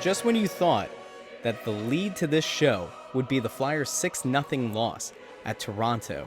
Just when you thought that the lead to this show would be the Flyers' 6-0 loss at Toronto,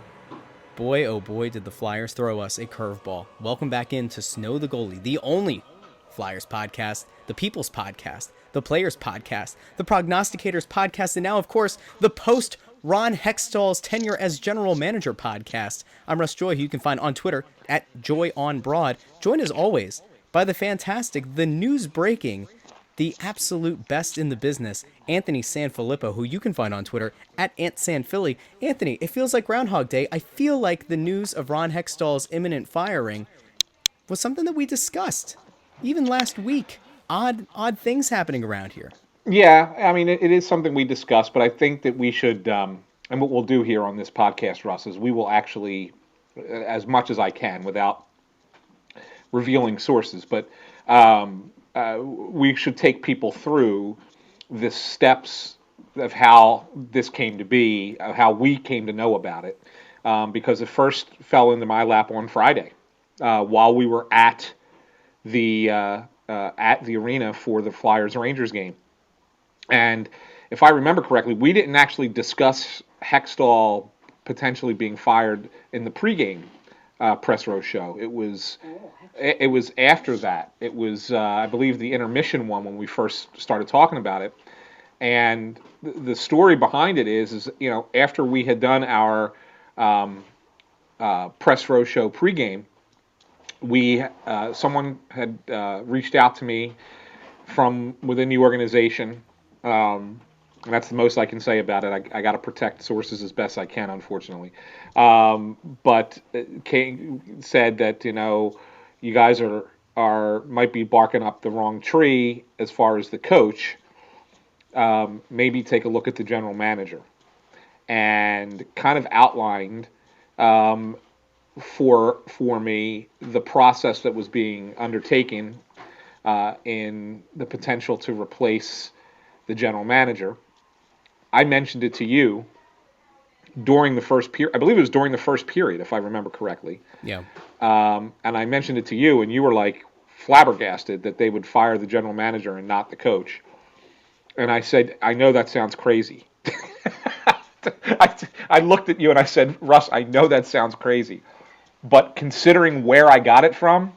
boy oh boy did the Flyers throw us a curveball. Welcome back into Snow The Goalie, the only Flyers podcast, the People's podcast, the Players podcast, the Prognosticators podcast, and now, of course, the post Ron Hextall's tenure as general manager podcast. I'm Russ Joy, who you can find on Twitter at JoyOnBroad. Joined as always by the fantastic, the news breaking, the absolute best in the business, Anthony SanFilippo, who you can find on Twitter at AntSanPhilly. Anthony, it feels like Groundhog Day. I feel like the news of Ron Hextall's imminent firing was something that we discussed even last week. Odd things happening around here. Yeah, I mean, it is something we discussed, but I think that we should, and what we'll do here on this podcast, Russ, is we will actually, as much as I can, without revealing sources, but we should take people through the steps of how this came to be, how we came to know about it, because it first fell into my lap on Friday while we were at the arena for the Flyers-Rangers game. And if I remember correctly, we didn't actually discuss Hextall potentially being fired in the pregame press row show. It was after that. It was, I believe, the intermission one when we first started talking about it. And the story behind it is after we had done our press row show pregame, someone had reached out to me from within the organization. And that's the most I can say about it. I got to protect sources as best I can, unfortunately. But Kane said that you guys might be barking up the wrong tree as far as the coach. Maybe take a look at the general manager, and kind of outlined for me the process that was being undertaken in the potential to replace the general manager. I mentioned it to you during the first period. I believe it was during the first period, if I remember correctly. Yeah. And I mentioned it to you, and you were like flabbergasted that they would fire the general manager and not the coach. And I said, I know that sounds crazy. I looked at you and I said, Russ, I know that sounds crazy. But considering where I got it from,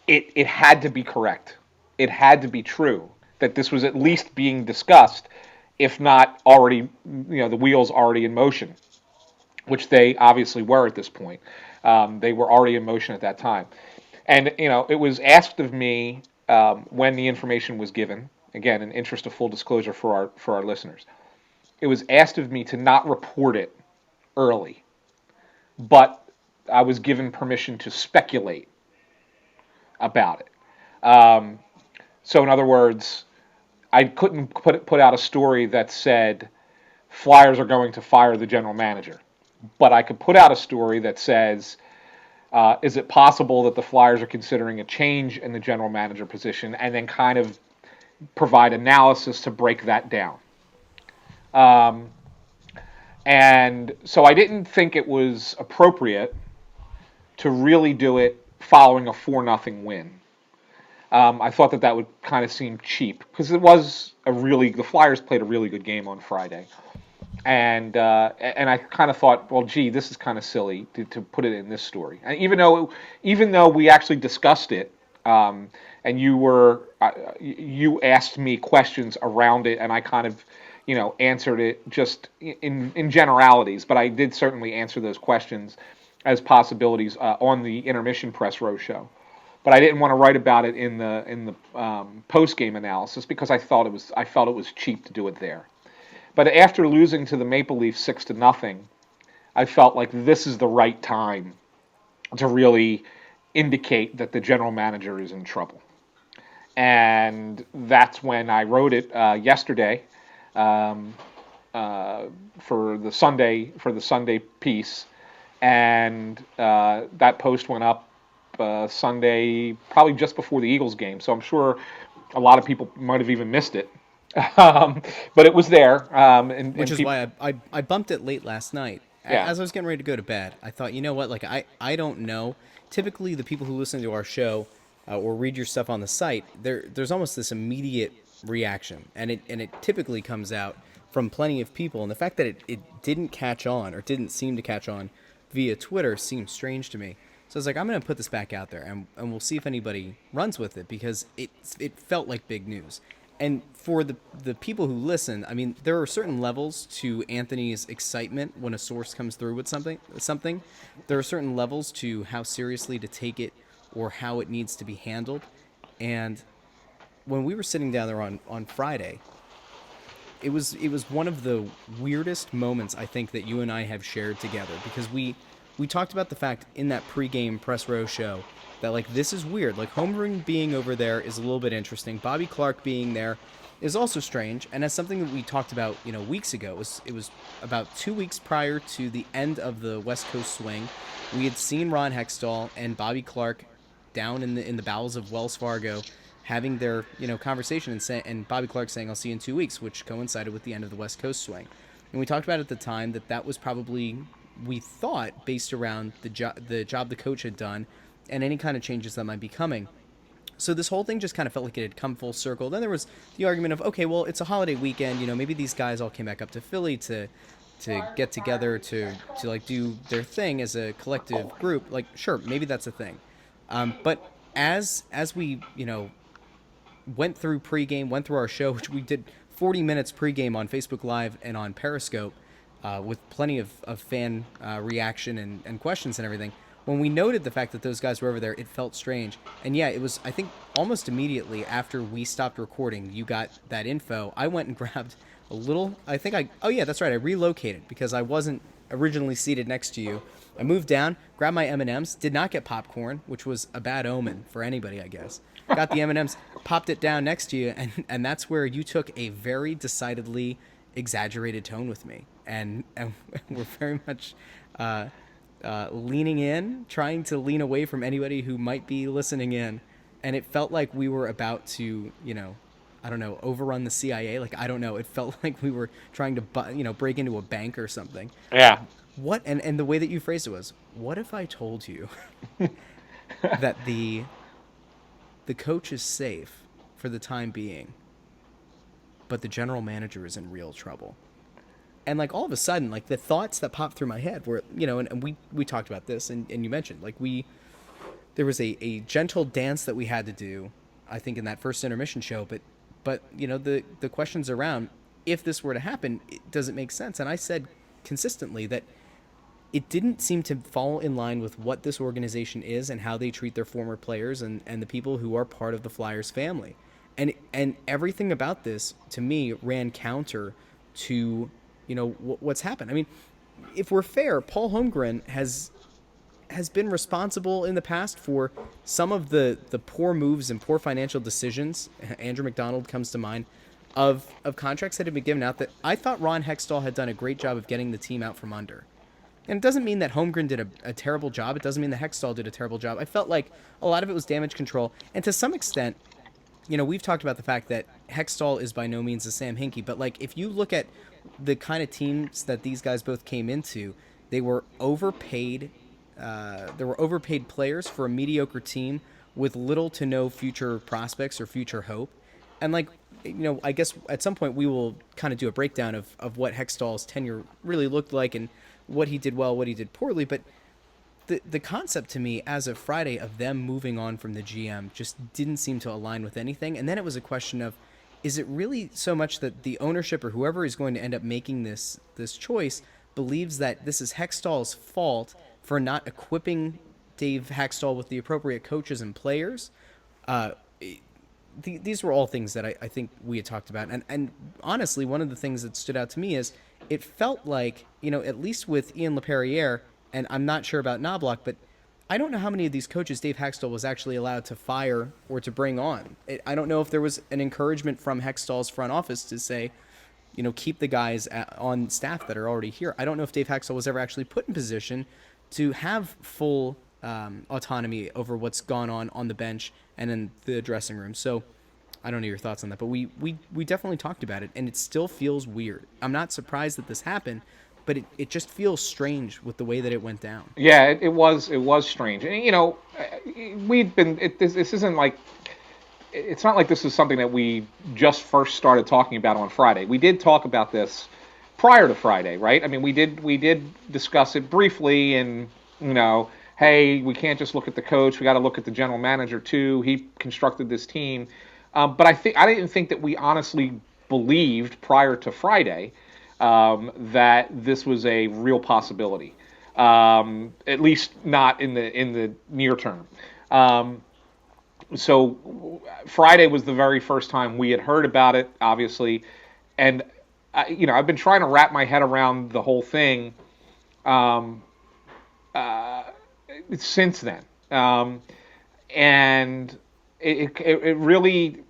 it had to be correct. It had to be true that this was at least being discussed, if not already, the wheels already in motion, which they obviously were at this point. They were already in motion at that time. And, it was asked of me when the information was given, again, in interest of full disclosure for our listeners, it was asked of me to not report it early, but I was given permission to speculate about it. So in other words, I couldn't put out a story that said Flyers are going to fire the general manager, but I could put out a story that says, is it possible that the Flyers are considering a change in the general manager position, and then kind of provide analysis to break that down. And so I didn't think it was appropriate to really do it following a 4-0 win. I thought that would kind of seem cheap, because the Flyers played a really good game on Friday. And I kind of thought, well, gee, this is kind of silly to put it in this story. And even though we actually discussed it, and you asked me questions around it, and I kind of, answered it just in generalities. But I did certainly answer those questions as possibilities on the intermission press row show. But I didn't want to write about it in the post game analysis, because I felt it was cheap to do it there. But after losing to the Maple Leafs 6-0, I felt like this is the right time to really indicate that the general manager is in trouble. And that's when I wrote it yesterday for the Sunday piece, and that post went up Sunday, probably just before the Eagles game. So I'm sure a lot of people might have even missed it. But it was there. Which is why I bumped it late last night. Yeah. As I was getting ready to go to bed, I thought, you know what, like, I don't know. Typically, the people who listen to our show or read your stuff on the site, there's almost this immediate reaction, and it typically comes out from plenty of people. And the fact that it didn't catch on, or didn't seem to catch on via Twitter, seems strange to me. So I was like, I'm going to put this back out there, and we'll see if anybody runs with it, because it felt like big news. And for the people who listen, I mean, there are certain levels to Anthony's excitement when a source comes through with something. There are certain levels to how seriously to take it, or how it needs to be handled. And when we were sitting down there on Friday, it was one of the weirdest moments, I think, that you and I have shared together, because we talked about the fact in that pregame press row show that, like, this is weird. Like, Holmgren being over there is a little bit interesting. Bobby Clark being there is also strange, and as something that we talked about, weeks ago. It was about 2 weeks prior to the end of the West Coast swing. We had seen Ron Hextall and Bobby Clark down in the bowels of Wells Fargo, having their conversation, and Bobby Clark saying, "I'll see you in 2 weeks," which coincided with the end of the West Coast swing. And we talked about at the time that was probably, we thought, based around the job the coach had done and any kind of changes that might be coming. So this whole thing just kind of felt like it had come full circle. Then there was the argument of, okay, well, it's a holiday weekend, maybe these guys all came back up to Philly to get together to like do their thing as a collective group. Like, sure, maybe that's a thing. But as we went through pregame, went through our show, which we did 40 minutes pregame on Facebook Live and on Periscope, with plenty of fan reaction and questions and everything. When we noted the fact that those guys were over there, it felt strange. And yeah, it was, I think, almost immediately after we stopped recording, you got that info. I went and grabbed a little, oh yeah, that's right, I relocated because I wasn't originally seated next to you. I moved down, grabbed my M&Ms, did not get popcorn, which was a bad omen for anybody, I guess. Got the M&Ms, popped it down next to you, and that's where you took a very decidedly exaggerated tone with me. And we're very much leaning in, trying to lean away from anybody who might be listening in. And it felt like we were about to, I don't know, overrun the CIA. Like, I don't know. It felt like we were trying to, break into a bank or something. Yeah. What, and the way that you phrased it was, what if I told you that the coach is safe for the time being, but the general manager is in real trouble? And, like, all of a sudden, like, the thoughts that popped through my head were, and we talked about this, and you mentioned, like, there was a gentle dance that we had to do, I think, in that first intermission show, but the questions around, if this were to happen, does it make sense? And I said consistently that it didn't seem to fall in line with what this organization is and how they treat their former players and the people who are part of the Flyers family. And everything about this, to me, ran counter to, what's happened. I mean, if we're fair, Paul Holmgren has been responsible in the past for some of the poor moves and poor financial decisions. Andrew McDonald comes to mind, of contracts that have been given out that I thought Ron Hextall had done a great job of getting the team out from under. And it doesn't mean that Holmgren did a terrible job. It doesn't mean that Hextall did a terrible job. I felt like a lot of it was damage control. And to some extent, we've talked about the fact that Hextall is by no means a Sam Hinkie. But, like, if you look at the kind of teams that these guys both came into, they were overpaid. There were overpaid players for a mediocre team with little to no future prospects or future hope. And, like, I guess at some point we will kind of do a breakdown of what Hextall's tenure really looked like and what he did well, what he did poorly. But the concept to me as of Friday of them moving on from the GM just didn't seem to align with anything. And then it was a question of, is it really so much that the ownership or whoever is going to end up making this choice believes that this is Hextall's fault for not equipping Dave Hextall with the appropriate coaches and players? These were all things that I think we had talked about. And honestly, one of the things that stood out to me is it felt like, at least with Ian LaPerriere, and I'm not sure about Knobloch, but I don't know how many of these coaches Dave Hextall was actually allowed to fire or to bring on. I don't know if there was an encouragement from Hextall's front office to say, keep the guys on staff that are already here. I don't know if Dave Hextall was ever actually put in position to have full autonomy over what's gone on the bench and in the dressing room. So I don't know your thoughts on that, but we definitely talked about it, and it still feels weird. I'm not surprised that this happened, but it just feels strange with the way that it went down. Yeah, it was strange. And, we've been, this isn't like it's not like this is something that we just first started talking about on Friday. We did talk about this prior to Friday, right? I mean, we did discuss it briefly, and hey, we can't just look at the coach. We got to look at the general manager too. He constructed this team, but I didn't think that we honestly believed prior to Friday that this was a real possibility, at least not in the near term. So Friday was the very first time we had heard about it, obviously, and I've been trying to wrap my head around the whole thing um, since then, and it really,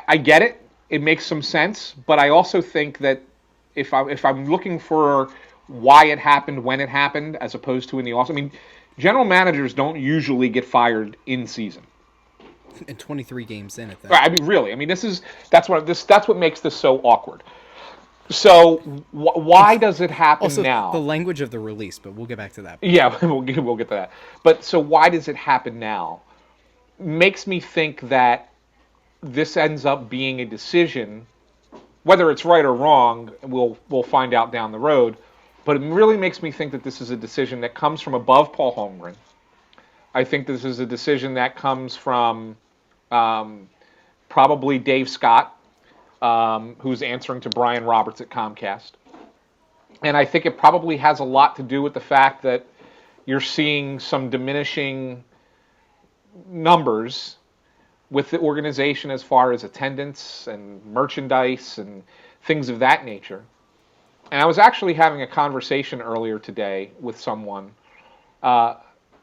I get it. It makes some sense, but I also think that if I'm looking for why it happened when it happened, as opposed to in the off, I mean, general managers don't usually get fired in season. And 23 games in at that. Right, I mean, really. I mean, that's what makes this so awkward. So why does it happen Also, the now? language of the release, but we'll get back to that. Yeah, we'll get to that. But so why does it happen now? Makes me think that this ends up being a decision, whether it's right or wrong. We'll find out down the road. But it really makes me think that this is a decision that comes from above Paul Holmgren. I think this is a decision that comes from probably Dave Scott, who's answering to Brian Roberts at Comcast. And I think it probably has a lot to do with the fact that you're seeing some diminishing numbers with the organization as far as attendance and merchandise and things of that nature. And I was actually having a conversation earlier today with someone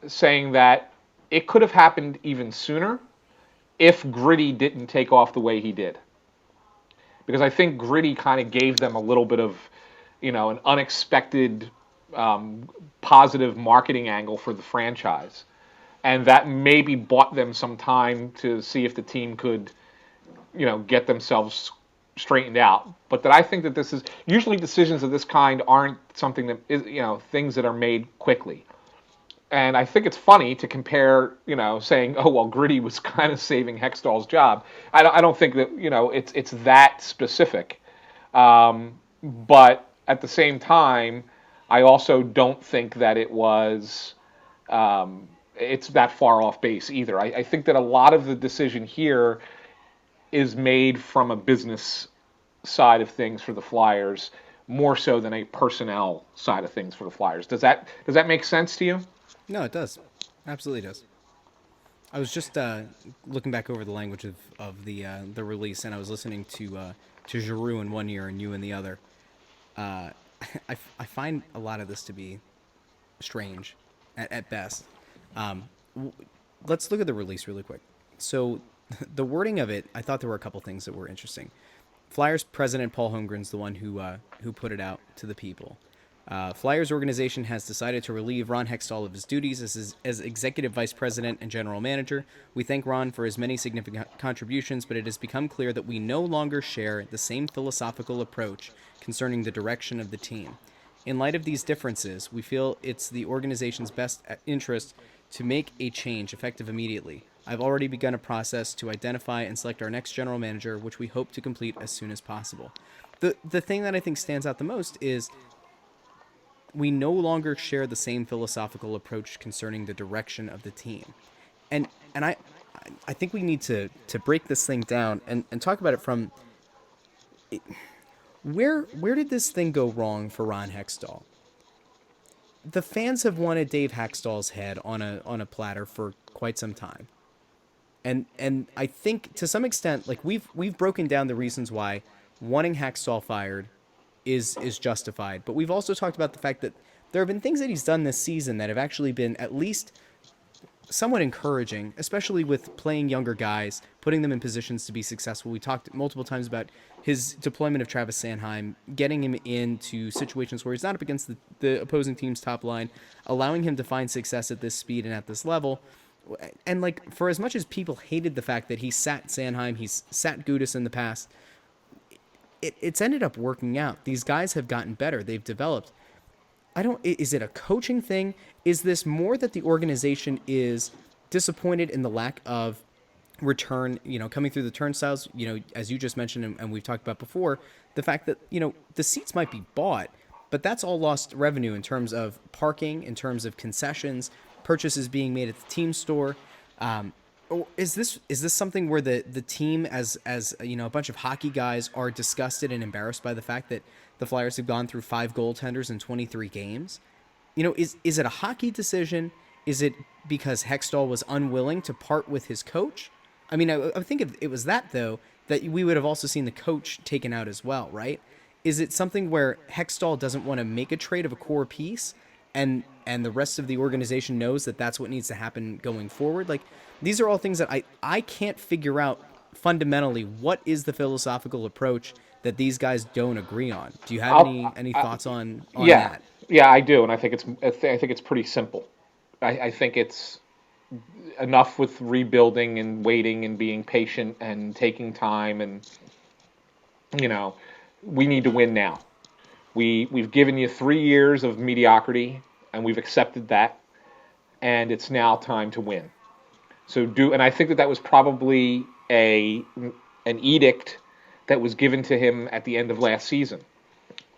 saying that it could have happened even sooner if Gritty didn't take off the way he did. Because I think Gritty kind of gave them a little bit of, an unexpected positive marketing angle for the franchise. And that maybe bought them some time to see if the team could, get themselves straightened out. But that I think that this is, usually decisions of this kind aren't something that is, things that are made quickly. And I think it's funny to compare, saying, oh, well, Gritty was kind of saving Hextall's job. I don't think that, it's that specific. But at the same time, I also don't think that it's that far off base either. I think that a lot of the decision here is made from a business side of things for the Flyers, more so than a personnel side of things for the Flyers. Does that make sense to you? No, it does. Absolutely does. I was just looking back over the language of the release, and I was listening to Giroux in one ear and you in the other. Uh, I find a lot of this to be strange, at best. Let's look at the release really quick. So, the wording of it, I thought there were a couple things that were interesting. Flyers president Paul Holmgren's the one who put it out to the people. Flyers organization has decided to relieve Ron Hextall of his duties as executive vice president and general manager. We thank Ron for his many significant contributions, but it has become clear that we no longer share the same philosophical approach concerning the direction of the team. In light of these differences, we feel it's the organization's best interest to make a change effective immediately. I've already begun a process to identify and select our next general manager, which we hope to complete as soon as possible. The thing that I think stands out the most is we no longer share the same philosophical approach concerning the direction of the team. And I think we need to break this thing down and talk about it from where did this thing go wrong for Ron Hextall? The fans have wanted Dave Hextall's head on a platter for quite some time. And I think to some extent, like we've broken down the reasons why wanting Hextall fired is justified. But we've also talked about the fact that there have been things that he's done this season that have actually been at least somewhat encouraging, especially with playing younger guys, putting them in positions to be successful. We talked multiple times about his deployment of Travis Sanheim, getting him into situations where he's not up against the opposing team's top line, allowing him to find success at this speed and at this level. And like, for as much as people hated the fact that he sat Sanheim, he's sat Gudis in the past, it's ended up working out. These guys have gotten better. They've developed. Is it a coaching thing? Is this more that the organization is disappointed in the lack of return, coming through the turnstiles, as you just mentioned and we've talked about before, the fact that, the seats might be bought, but that's all lost revenue in terms of parking, in terms of concessions, purchases being made at the team store. Or is this something where the team, as a bunch of hockey guys, are disgusted and embarrassed by the fact that the Flyers have gone through 5 goaltenders in 23 games? Is it a hockey decision? Is it because Hextall was unwilling to part with his coach? I mean, I think if it was that, though, that we would have also seen the coach taken out as well, right? Is it something where Hextall doesn't want to make a trade of a core piece, and the rest of the organization knows that that's what needs to happen going forward? Like, these are all things that I can't figure out fundamentally. What is the philosophical approach that these guys don't agree on? Do you have any thoughts on Yeah, that? yeah, I do, and I think it's pretty simple. I think it's enough with rebuilding and waiting and being patient and taking time, and you know we need to win now. We've given you 3 years of mediocrity, and we've accepted that, and it's now time to win. And I think that was probably an edict that was given to him at the end of last season.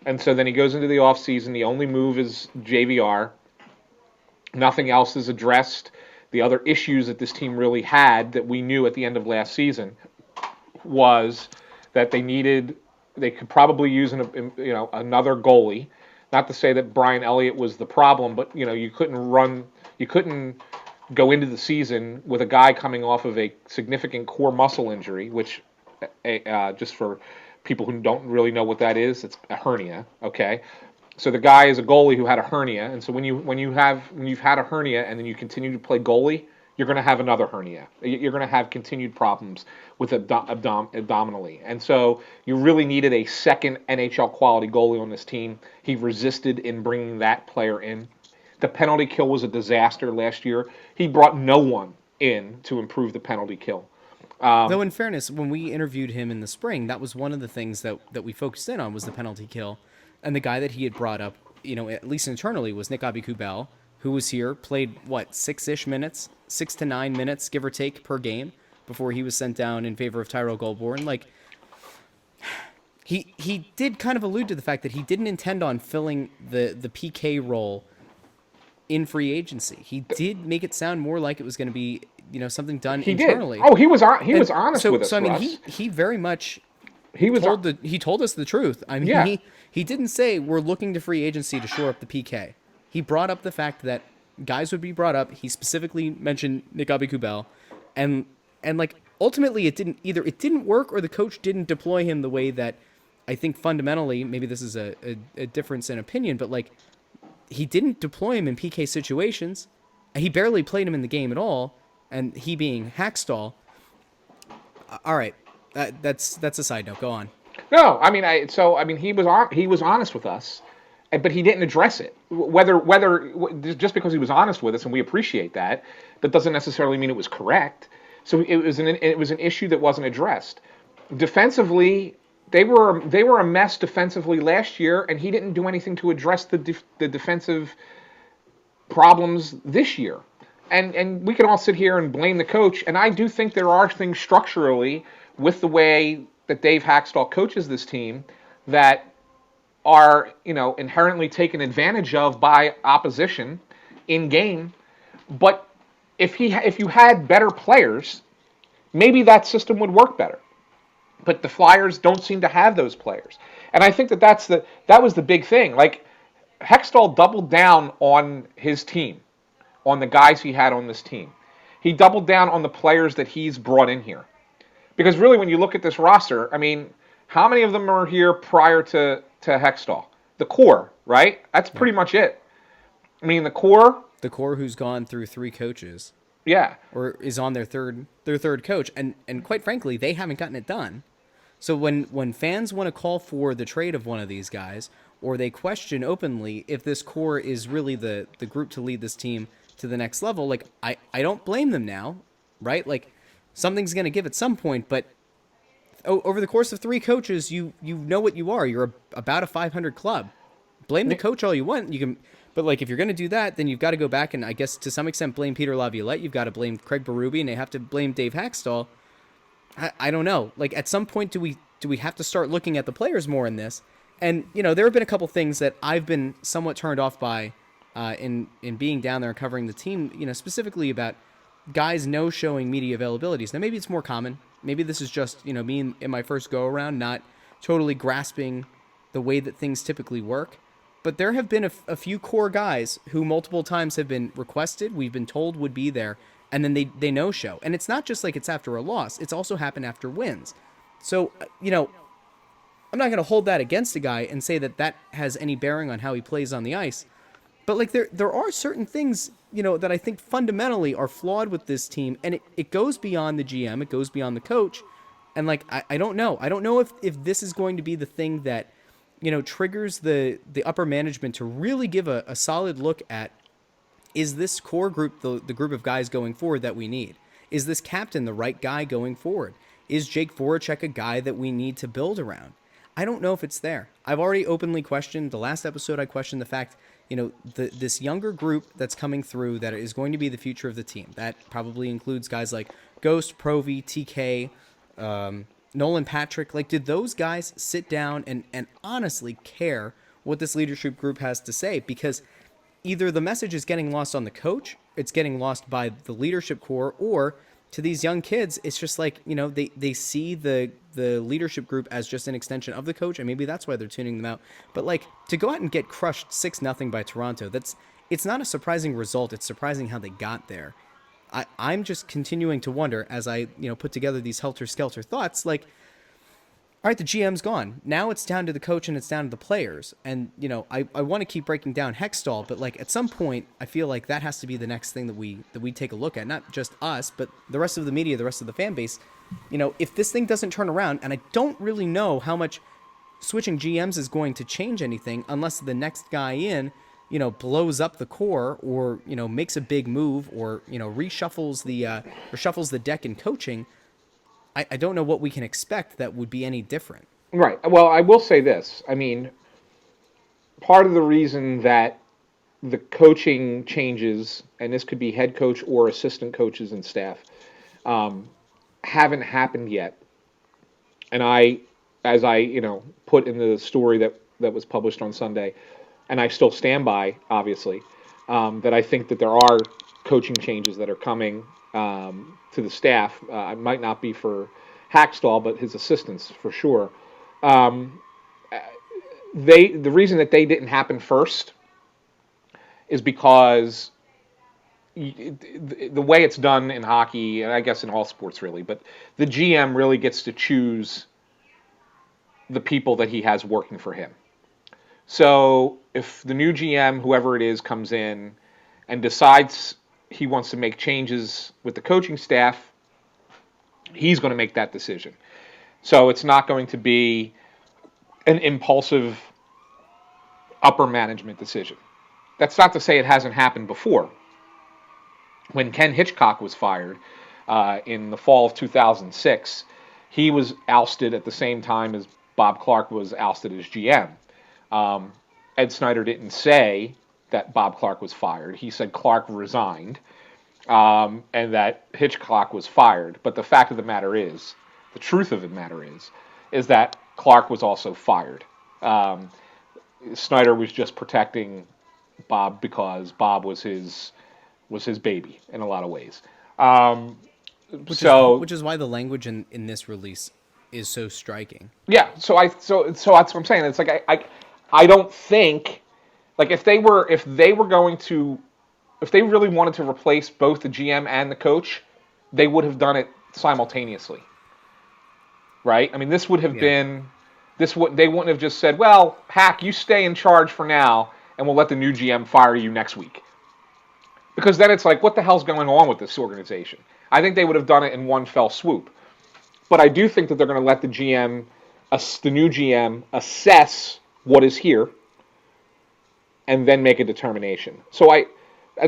And so then he goes into the offseason. The only move is JVR. Nothing else is addressed. The other issues that this team really had that we knew at the end of last season was that they could probably use another goalie. Not to say that Brian Elliott was the problem, but you couldn't go into the season with a guy coming off of a significant core muscle injury, which just for people who don't really know what that is, it's a hernia. Okay, so the guy is a goalie who had a hernia, and so when you've had a hernia and then you continue to play goalie, you're going to have another hernia. You're going to have continued problems with abdominally, and so you really needed a second NHL quality goalie on this team. He resisted in bringing that player in. The penalty kill was a disaster last year. He brought no one in to improve the penalty kill. Though, in fairness, when we interviewed him in the spring, that was one of the things that we focused in on, was the penalty kill. And the guy that he had brought up, at least internally, was Nick Abikubel, who was here, played, 6 to 9 minutes, give or take, per game, before he was sent down in favor of Tyrell Goulbourne. Like, he did kind of allude to the fact that he didn't intend on filling the PK role in free agency. He did make it sound more like it was going to be, something done He internally. did. Oh, he was honest with us. So I mean, Russ. he very much he was he told us the truth. I mean, Yeah. he didn't say we're looking to free agency to shore up the PK. He brought up the fact that guys would be brought up. He specifically mentioned Nick Abikubel, and like, ultimately it didn't work, or the coach didn't deploy him the way that I think fundamentally, maybe this is a difference in opinion, but like, he didn't deploy him in PK situations. He barely played him in the game at all, and he being Hextall. All right, that's a side note. Go on. No, I mean, he was honest with us, but he didn't address it. Whether just because he was honest with us, and we appreciate that, that doesn't necessarily mean it was correct. So it was an issue that wasn't addressed. Defensively, they were a mess defensively last year, and he didn't do anything to address the defensive problems this year. And we can all sit here and blame the coach, and I do think there are things structurally with the way that Dave Hextall coaches this team that are, inherently taken advantage of by opposition in game. But if you had better players, maybe that system would work better. But the Flyers don't seem to have those players, and I think that was the big thing. Like, Hextall doubled down on his team, on the guys he had on this team. He doubled down on the players that he's brought in here. Because really, when you look at this roster, I mean, how many of them are here prior to Hextall? The core, right? That's pretty much it. I mean, the core, who's gone through 3 coaches, yeah, or is on their third coach, and quite frankly, they haven't gotten it done. So when fans want to call for the trade of one of these guys, or they question openly if this core is really the group to lead this team to the next level, like, I don't blame them now, right? Like, something's going to give at some point, but over the course of 3 coaches, you know what you are. You're about a 500 club. Blame the coach all you want. You can, but like, if you're going to do that, then you've got to go back and, I guess, to some extent blame Peter Laviolette. You've got to blame Craig Berube, and they have to blame Dave Hextall. I don't know. Like at some point, do we have to start looking at the players more in this? And there have been a couple things that I've been somewhat turned off by in being down there and covering the team. Specifically about guys no showing media availabilities. Now maybe it's more common. Maybe this is just me in my first go around not totally grasping the way that things typically work. But there have been a few core guys who multiple times have been requested, we've been told would be there, and then they no show. And it's not just like it's after a loss; it's also happened after wins. So I'm not going to hold that against a guy and say that that has any bearing on how he plays on the ice. But like there are certain things that I think fundamentally are flawed with this team, and it goes beyond the GM, it goes beyond the coach, and like I don't know, if this is going to be the thing that triggers the upper management to really give a solid look at, is this core group the group of guys going forward that we need? Is this captain the right guy going forward? Is Jake Voracek a guy that we need to build around? I don't know if it's there. I've already openly questioned, the last episode I questioned the fact, this younger group that's coming through that is going to be the future of the team. That probably includes guys like Ghost, Provi, TK, Nolan Patrick. Like, did those guys sit down and honestly care what this leadership group has to say? Because either the message is getting lost on the coach, it's getting lost by the leadership core, or to these young kids, it's just like, they see the leadership group as just an extension of the coach, and maybe that's why they're tuning them out. But like, to go out and get crushed 6-0 by Toronto, it's not a surprising result. It's surprising how they got there. I'm just continuing to wonder as I put together these helter-skelter thoughts, like, all right, the GM's gone. Now it's down to the coach and it's down to the players. And, I want to keep breaking down Hextall, but like at some point, I feel like that has to be the next thing that we take a look at. Not just us, but the rest of the media, the rest of the fan base. If this thing doesn't turn around, and I don't really know how much switching GMs is going to change anything unless the next guy in, blows up the core or, makes a big move or, reshuffles or shuffles the deck in coaching. I don't know what we can expect that would be any different. Right. Well, I will say this. I mean, part of the reason that the coaching changes, and this could be head coach or assistant coaches and staff, haven't happened yet. And as I put in the story that was published on Sunday, and I still stand by, obviously, that I think that there are coaching changes that are coming to the staff. It might not be for Hextall, but his assistants for sure. The reason that they didn't happen first is because the way it's done in hockey, and I guess in all sports really, but the GM really gets to choose the people that he has working for him. So if the new GM, whoever it is, comes in and decides he wants to make changes with the coaching staff, he's going to make that decision. So it's not going to be an impulsive upper management decision. That's not to say it hasn't happened before. When Ken Hitchcock was fired in the fall of 2006, he was ousted at the same time as Bob Clark was ousted as GM. Ed Snyder didn't say that Bob Clark was fired. He said Clark resigned and that Hitchcock was fired. But the fact of the matter is, the truth of the matter is that Clark was also fired. Snyder was just protecting Bob because Bob was his baby in a lot of ways. Which is why the language in this release is so striking. Yeah, so that's what I'm saying. It's like I don't think, like, if they really wanted to replace both the GM and the coach, they would have done it simultaneously. Right? I mean, this would have been they wouldn't have just said, "Well, Hack, you stay in charge for now and we'll let the new GM fire you next week." Because then it's like, what the hell's going on with this organization? I think they would have done it in one fell swoop. But I do think that they're going to let the new GM, assess what is here and then make a determination. So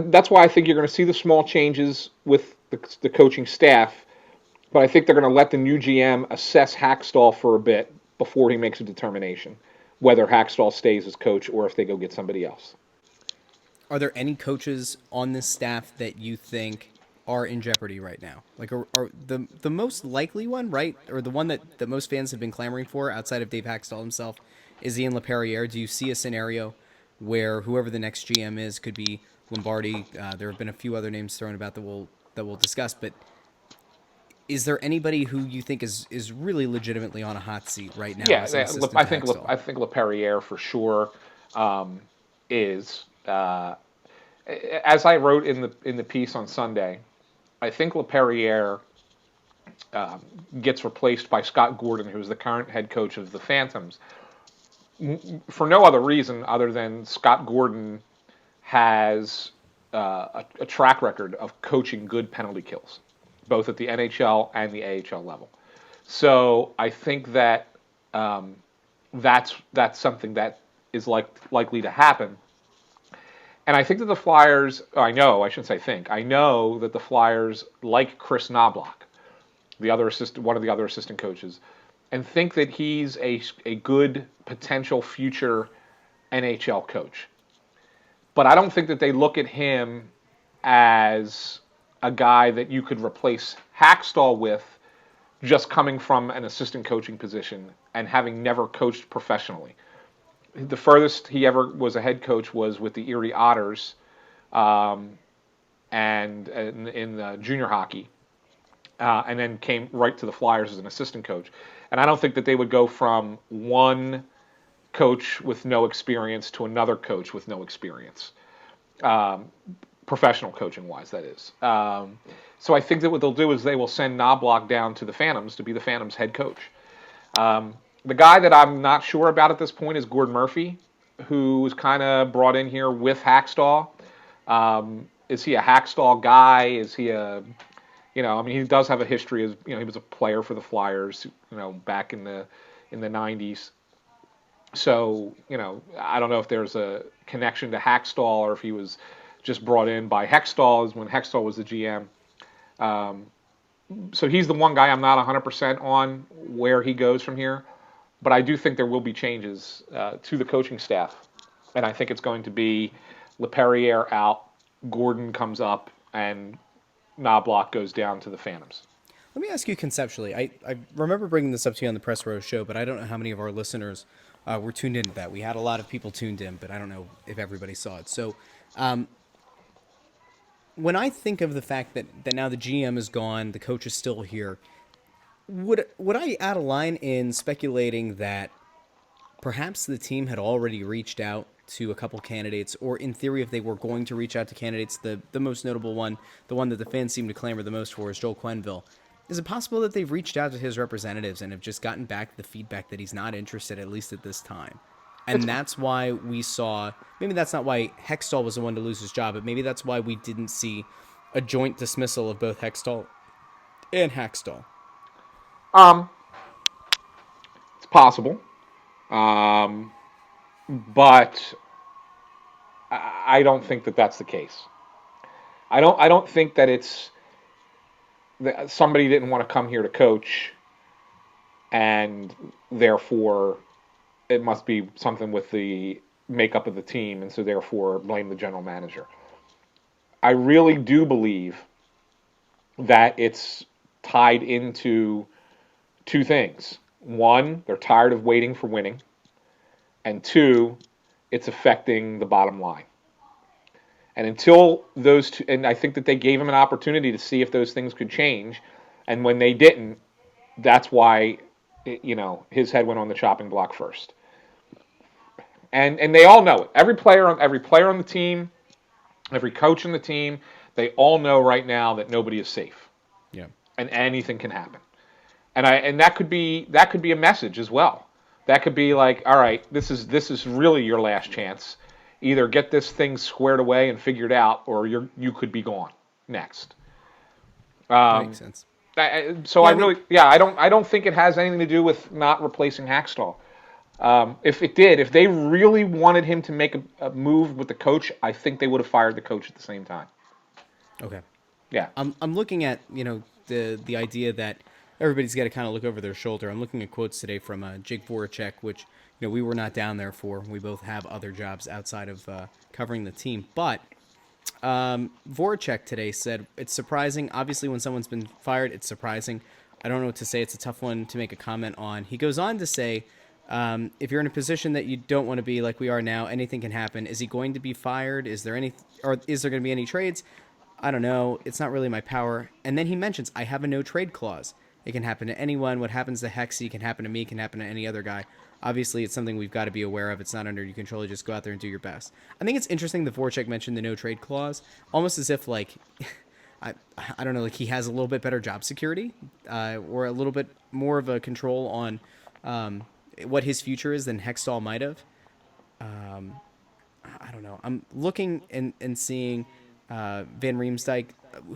that's why I think you're going to see the small changes with the coaching staff, but I think they're going to let the new GM assess Hextall for a bit before he makes a determination, whether Hextall stays as coach or if they go get somebody else. Are there any coaches on this staff that you think are in jeopardy right now? Like, are the most likely one, right, or the one that most fans have been clamoring for outside of Dave Haxtell himself, is Ian LaPerriere. Do you see a scenario where whoever the next GM is could be Lombardi? There have been a few other names thrown about that we'll discuss, but is there anybody who you think is really legitimately on a hot seat right now Yeah, as an assistant to Haxtell? I think Leperrier for sure is. As I wrote in the piece on Sunday, I think Leperrier gets replaced by Scott Gordon, who is the current head coach of the Phantoms, for no other reason other than Scott Gordon has a track record of coaching good penalty kills, both at the NHL and the AHL level. So I think that that's something that is likely to happen. And I think that the Flyers, I shouldn't say think, I know that the Flyers like Chris Knobloch, one of the other assistant coaches, and think that he's a good potential future NHL coach. But I don't think that they look at him as a guy that you could replace Hackstall with, just coming from an assistant coaching position and having never coached professionally. The furthest he ever was a head coach was with the Erie Otters, and in junior hockey, and then came right to the Flyers as an assistant coach. And I don't think that they would go from one coach with no experience to another coach with no experience, professional coaching wise, that is. So I think that what they'll do is they will send Knobloch down to the Phantoms to be the Phantoms head coach. The guy that I'm not sure about at this point is Gordon Murphy, who was kind of brought in here with Hackstall. Is he a Hackstall guy? Is he he does have a history as, he was a player for the Flyers, back in the 90s. So, I don't know if there's a connection to Hackstall or if he was just brought in by Hextall when Hextall was the GM. So he's the one guy I'm not 100% on where he goes from here. But I do think there will be changes to the coaching staff. And I think it's going to be Leperriere out, Gordon comes up, and Knobloch goes down to the Phantoms. Let me ask you conceptually. I remember bringing this up to you on the Press Row show, but I don't know how many of our listeners were tuned into that. We had a lot of people tuned in, but I don't know if everybody saw it. So when I think of the fact that now the GM is gone, the coach is still here, would I add a line in speculating that perhaps the team had already reached out to a couple candidates, or in theory, if they were going to reach out to candidates, the most notable one, the one that the fans seem to clamor the most for, is Joel Quenneville. Is it possible that they've reached out to his representatives and have just gotten back the feedback that he's not interested, at least at this time? And that's why we saw, maybe that's not why Hextall was the one to lose his job, but maybe that's why we didn't see a joint dismissal of both Hextall and Haxtall. It's possible. But I don't think that that's the case. I don't think that it's that somebody didn't want to come here to coach, and therefore it must be something with the makeup of the team, and so therefore blame the general manager. I really do believe that it's tied into two things. One, they're tired of waiting for winning. And two, it's affecting the bottom line. And until those two, and I think that they gave him an opportunity to see if those things could change. And when they didn't, that's why, his head went on the chopping block first. And they all know it. Every player on the team, every coach on the team, they all know right now that nobody is safe. Yeah. And anything can happen. And that could be a message as well. That could be like, all right, this is really your last chance. Either get this thing squared away and figured out, or you could be gone next. That makes sense. I don't think it has anything to do with not replacing Haxtall. If they really wanted him to make a move with the coach, I think they would have fired the coach at the same time. Okay. Yeah. I'm looking at the idea that everybody's got to kind of look over their shoulder. I'm looking at quotes today from Jake Voracek, which we were not down there for. We both have other jobs outside of covering the team. But Voracek today said it's surprising. Obviously, when someone's been fired, it's surprising. I don't know what to say. It's a tough one to make a comment on. He goes on to say, if you're in a position that you don't want to be like we are now, anything can happen. Is he going to be fired? Is there any, or is there going to be any trades? I don't know. It's not really my power. And then he mentions, I have a no trade clause. It can happen to anyone. What happens to Hexy can happen to me, can happen to any other guy. Obviously, it's something we've got to be aware of. It's not under your control. You just go out there and do your best. I think it's interesting that Voracek mentioned the no trade clause, almost as if, like, I don't know, like he has a little bit better job security or a little bit more of a control on what his future is than Hextall might have. I don't know. I'm looking and seeing Van Riemsdyk,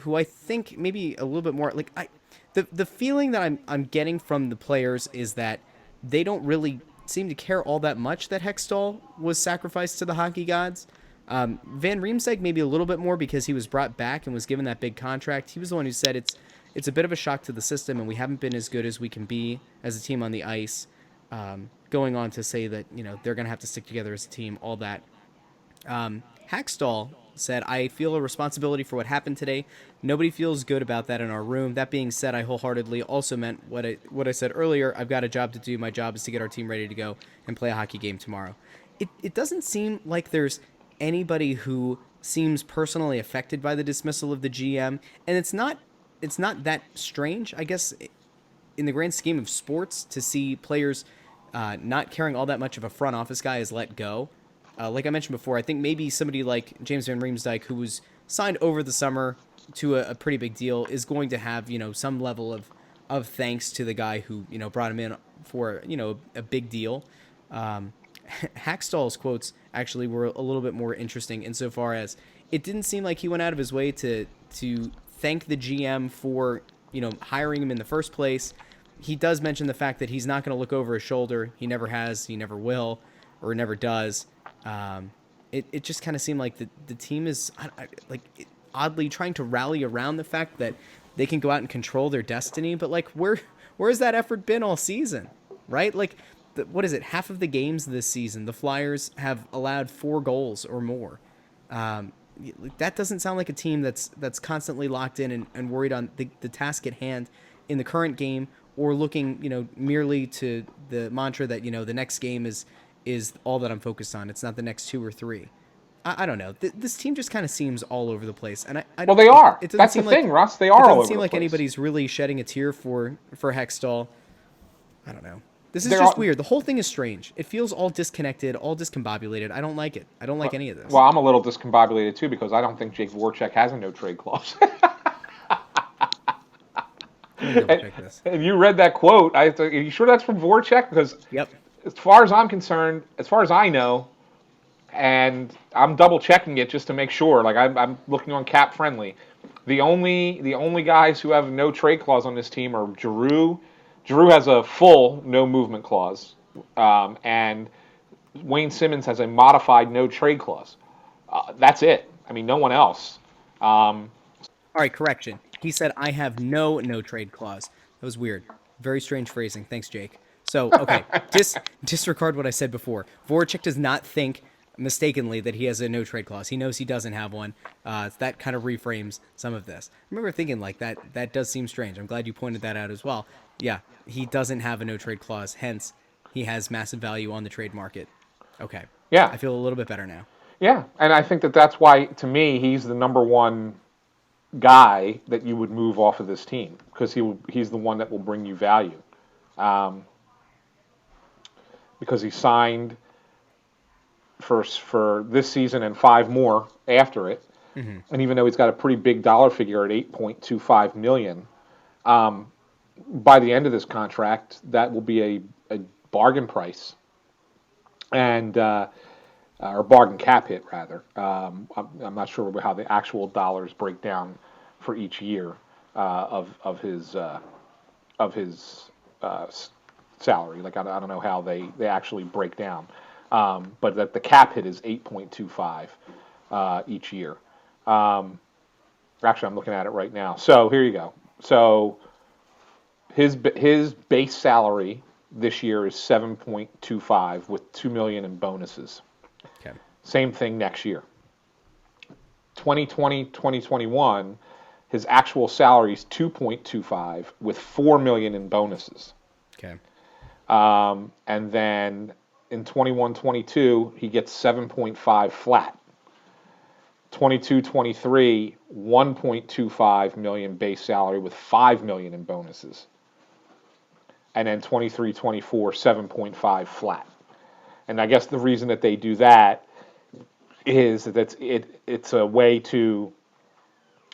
who I think maybe a little bit more like the feeling that I'm getting from the players is that they don't really seem to care all that much that Hextall was sacrificed to the hockey gods. Van Riemsdyk maybe a little bit more because he was brought back and was given that big contract. He was the one who said it's a bit of a shock to the system and we haven't been as good as we can be as a team on the ice. Going on to say that they're going to have to stick together as a team, all that. Hextall said, I feel a responsibility for what happened today. Nobody feels good about that in our room. That being said, I wholeheartedly also meant what I said earlier. I've got a job to do. My job is to get our team ready to go and play a hockey game tomorrow. It doesn't seem like there's anybody who seems personally affected by the dismissal of the GM, and it's not that strange, I guess, in the grand scheme of sports, to see players not caring all that much if a front office guy is let go. Like I mentioned before, I think maybe somebody like James Van Riemsdyk, who was signed over the summer to a pretty big deal, is going to have some level of thanks to the guy who brought him in for a big deal. Hackstall's quotes actually were a little bit more interesting insofar as it didn't seem like he went out of his way to thank the GM for hiring him in the first place. He does mention the fact that he's not going to look over his shoulder. He never has, he never will, or never does. It just kind of seemed like the team is oddly trying to rally around the fact that they can go out and control their destiny. But like, where's that effort been all season, right? Like, what is it? Half of the games this season, the Flyers have allowed 4 goals or more. That doesn't sound like a team that's constantly locked in and worried on the task at hand in the current game, or looking merely to the mantra that the next game is all that I'm focused on. It's not the next 2 or 3. I don't know. This team just kind of seems all over the place, and I well, they are. It doesn't That's seem the like, thing, Russ. They are all over the place. It doesn't seem like anybody's really shedding a tear for Hextall. I don't know. This is just weird. The whole thing is strange. It feels all disconnected, all discombobulated. I don't like it. I don't like any of this. Well, I'm a little discombobulated too because I don't think Jake Voracek has a no trade clause. And you read that quote. Are you sure that's from Voracek? Because yep. As far as I'm concerned, as far as I know, and I'm double checking it just to make sure. Like I'm looking on Cap Friendly. The only guys who have no trade clause on this team are Giroux. Giroux has a full no movement clause, and Wayne Simmons has a modified no trade clause. That's it. I mean, no one else. All right, correction. He said, I have no trade clause. That was weird. Very strange phrasing. Thanks, Jake. So, okay, disregard what I said before. Voracek does not think mistakenly that he has a no trade clause. He knows he doesn't have one. That kind of reframes some of this. I remember thinking like that does seem strange. I'm glad you pointed that out as well. Yeah, he doesn't have a no trade clause. Hence, he has massive value on the trade market. Okay. Yeah. I feel a little bit better now. Yeah, and I think that's why, to me, he's the number one guy that you would move off of this team because he's the one that will bring you value. Because he signed for this season and 5 more after it. Mm-hmm. And even though he's got a pretty big dollar figure at $8.25 million, by the end of this contract, that will be a bargain price, and or bargain cap hit rather. I'm not sure how the actual dollars break down for each year of his salary. Like I don't know how they actually break down. But that the cap hit is 8.25 each year. Actually, I'm looking at it right now. So here you go. So his base salary this year is 7.25 with $2 million in bonuses. Okay. Same thing next year. 2020, 2021, his actual salary is 2.25 with 4 million in bonuses. Okay. And then in 21-22, he gets 7.5 flat. 22-23, 1.25 million base salary with 5 million in bonuses. And then 23-24, 7.5 flat. And I guess the reason that they do that is that it's a way to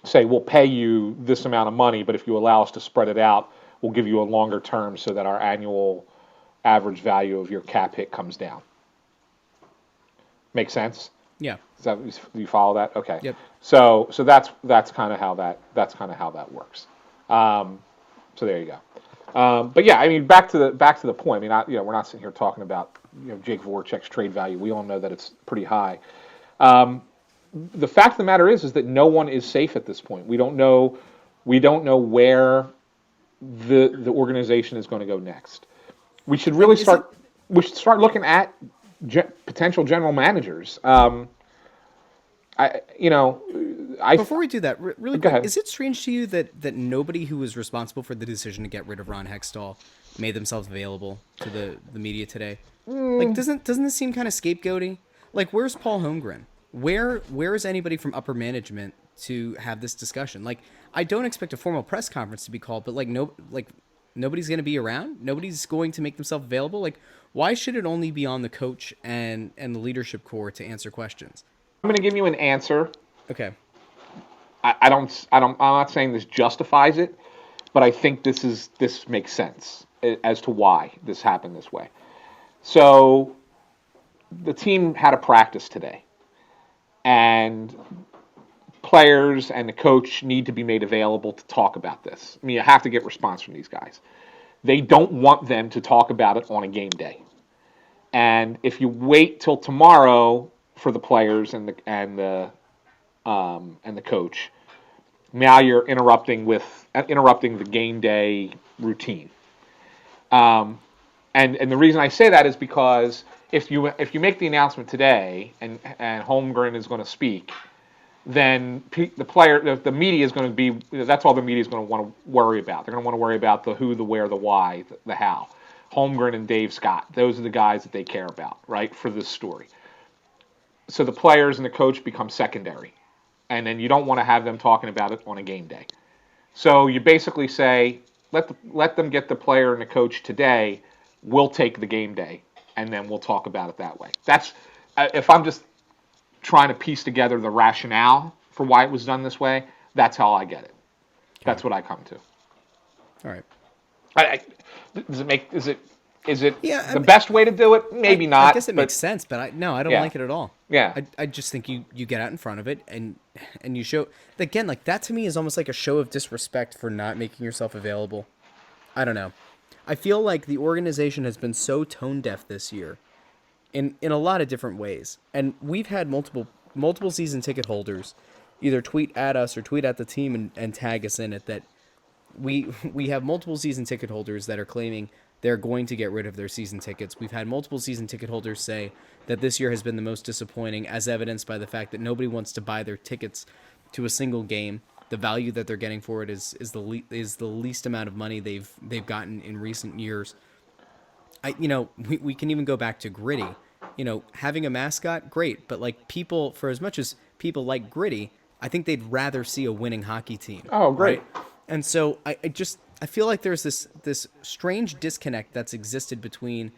say, we'll pay you this amount of money, but if you allow us to spread it out, we'll give you a longer term so that our annual average value of your cap hit comes down. Make sense? Yeah. Do you follow that? Okay. Yep. So that's kind of how that works. So there you go. But yeah, I mean, back to the point. I mean, we're not sitting here talking about Jake Voracek's trade value. We all know that it's pretty high. The fact of the matter is that no one is safe at this point. We don't know where the organization is going to go next. We should really start looking at potential general managers. Before we do that, really Go quick, ahead. is it strange to you that nobody who was responsible for the decision to get rid of Ron Hextall made themselves available to the media today? Like, doesn't this seem kind of scapegoaty? Like, where's Paul Holmgren? Where is anybody from upper management to have this discussion? Like, I don't expect a formal press conference to be called, but nobody's going to be around. Nobody's going to make themselves available. Like, why should it only be on the coach and the leadership core to answer questions? I'm going to give you an answer. Okay. I'm not saying this justifies it, but I think this makes sense as to why this happened this way. So the team had a practice today, and players and the coach need to be made available to talk about this. I mean, you have to get response from these guys. They don't want them to talk about it on a game day. And if you wait till tomorrow for the players and the coach, now you're interrupting the game day routine. And the reason I say that is because if you make the announcement today and Holmgren is going to speak, then the media is going to be, that's all the media is going to want to worry about. They're going to want to worry about the who, the where, the why, the how. Holmgren and Dave Scott, those are the guys that they care about, right, for this story. So the players and the coach become secondary. And then you don't want to have them talking about it on a game day. So you basically say, let them get the player and the coach today. We'll take the game day, and then we'll talk about it that way. That's if I'm just trying to piece together the rationale for why it was done this way. That's how I get it. That's what I come to. All right. Is it the best way to do it? Maybe not. I guess it makes sense, but I don't like it at all. Yeah. I just think you get out in front of it and you show, again, like that to me is almost like a show of disrespect for not making yourself available. I don't know. I feel like the organization has been so tone deaf this year in a lot of different ways. And we've had multiple season ticket holders either tweet at us or tweet at the team and tag us in it that we have multiple season ticket holders that are claiming they're going to get rid of their season tickets. We've had multiple season ticket holders say that this year has been the most disappointing, as evidenced by the fact that nobody wants to buy their tickets to a single game. The value that they're getting for it is the least amount of money they've gotten in recent years. We can even go back to Gritty. Having a mascot, great, but like people, for as much as people like Gritty, I think they'd rather see a winning hockey team. Oh, great. Right? And so I feel like there's this strange disconnect that's existed between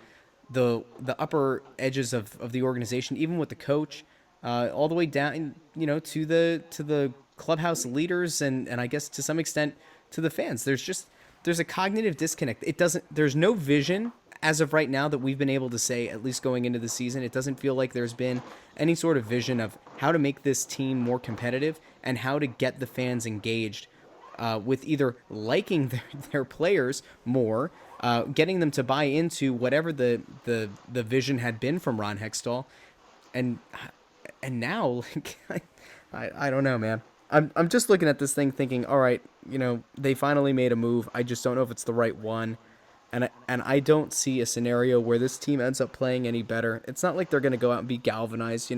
the upper edges of the organization, even with the coach, all the way down, to the clubhouse leaders and I guess to some extent to the fans. There's a cognitive disconnect. There's no vision as of right now that we've been able to say, at least going into the season. It doesn't feel like there's been any sort of vision of how to make this team more competitive and how to get the fans engaged with either liking their players more, getting them to buy into whatever the vision had been from Ron Hextall, and now I don't know, man. I'm just looking at this thing thinking, all right, they finally made a move. I just don't know if it's the right one, and I don't see a scenario where this team ends up playing any better. It's not like they're going to go out and be galvanized,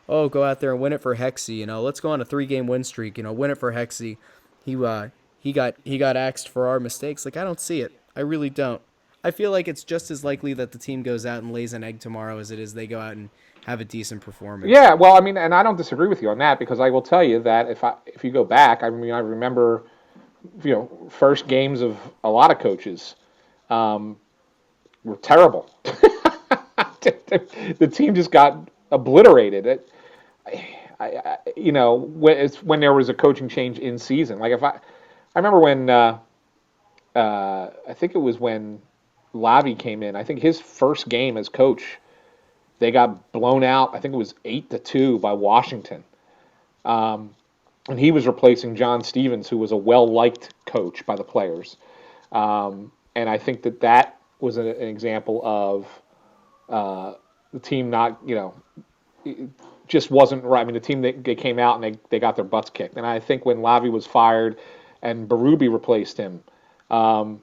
oh, go out there and win it for Hexy. Let's go on a 3-game win streak. Win it for Hexy. He got axed for our mistakes. Like I don't see it. I really don't. I feel like it's just as likely that the team goes out and lays an egg tomorrow as it is they go out and have a decent performance. Yeah, well, I mean, and I don't disagree with you on that because I will tell you that if you go back, I mean, I remember first games of a lot of coaches um, were terrible. The team just got obliterated. It's when there was a coaching change in season. Like I remember when I think it was when Lavi came in. I think his first game as coach, they got blown out. I think it was 8-2 by Washington. And he was replacing John Stevens, who was a well-liked coach by the players. And I think that was an example of the team not, it just wasn't right. I mean, the team, they came out and they got their butts kicked. And I think when Lavi was fired and Berube replaced him, I'm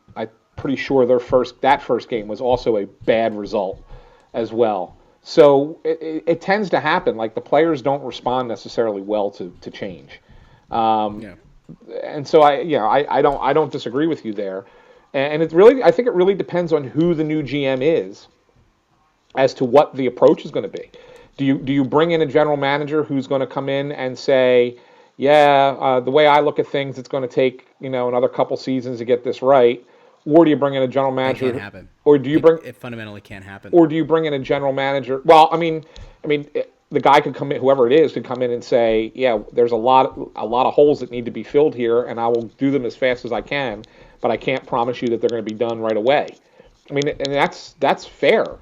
pretty sure that first game was also a bad result as well. So it tends to happen. Like the players don't respond necessarily well to change. Yeah. And so I don't disagree with you there. And I think it really depends on who the new GM is as to what the approach is going to be. Do you bring in a general manager who's going to come in and say, yeah, the way I look at things, it's going to take another couple seasons to get this right, or do you bring in a general manager? That can't happen. Or do you bring? It fundamentally can't happen. Or do you bring in a general manager? Well, I mean, the guy could come in, whoever it is, could come in and say, yeah, there's a lot of holes that need to be filled here, and I will do them as fast as I can, but I can't promise you that they're going to be done right away. I mean, and that's fair,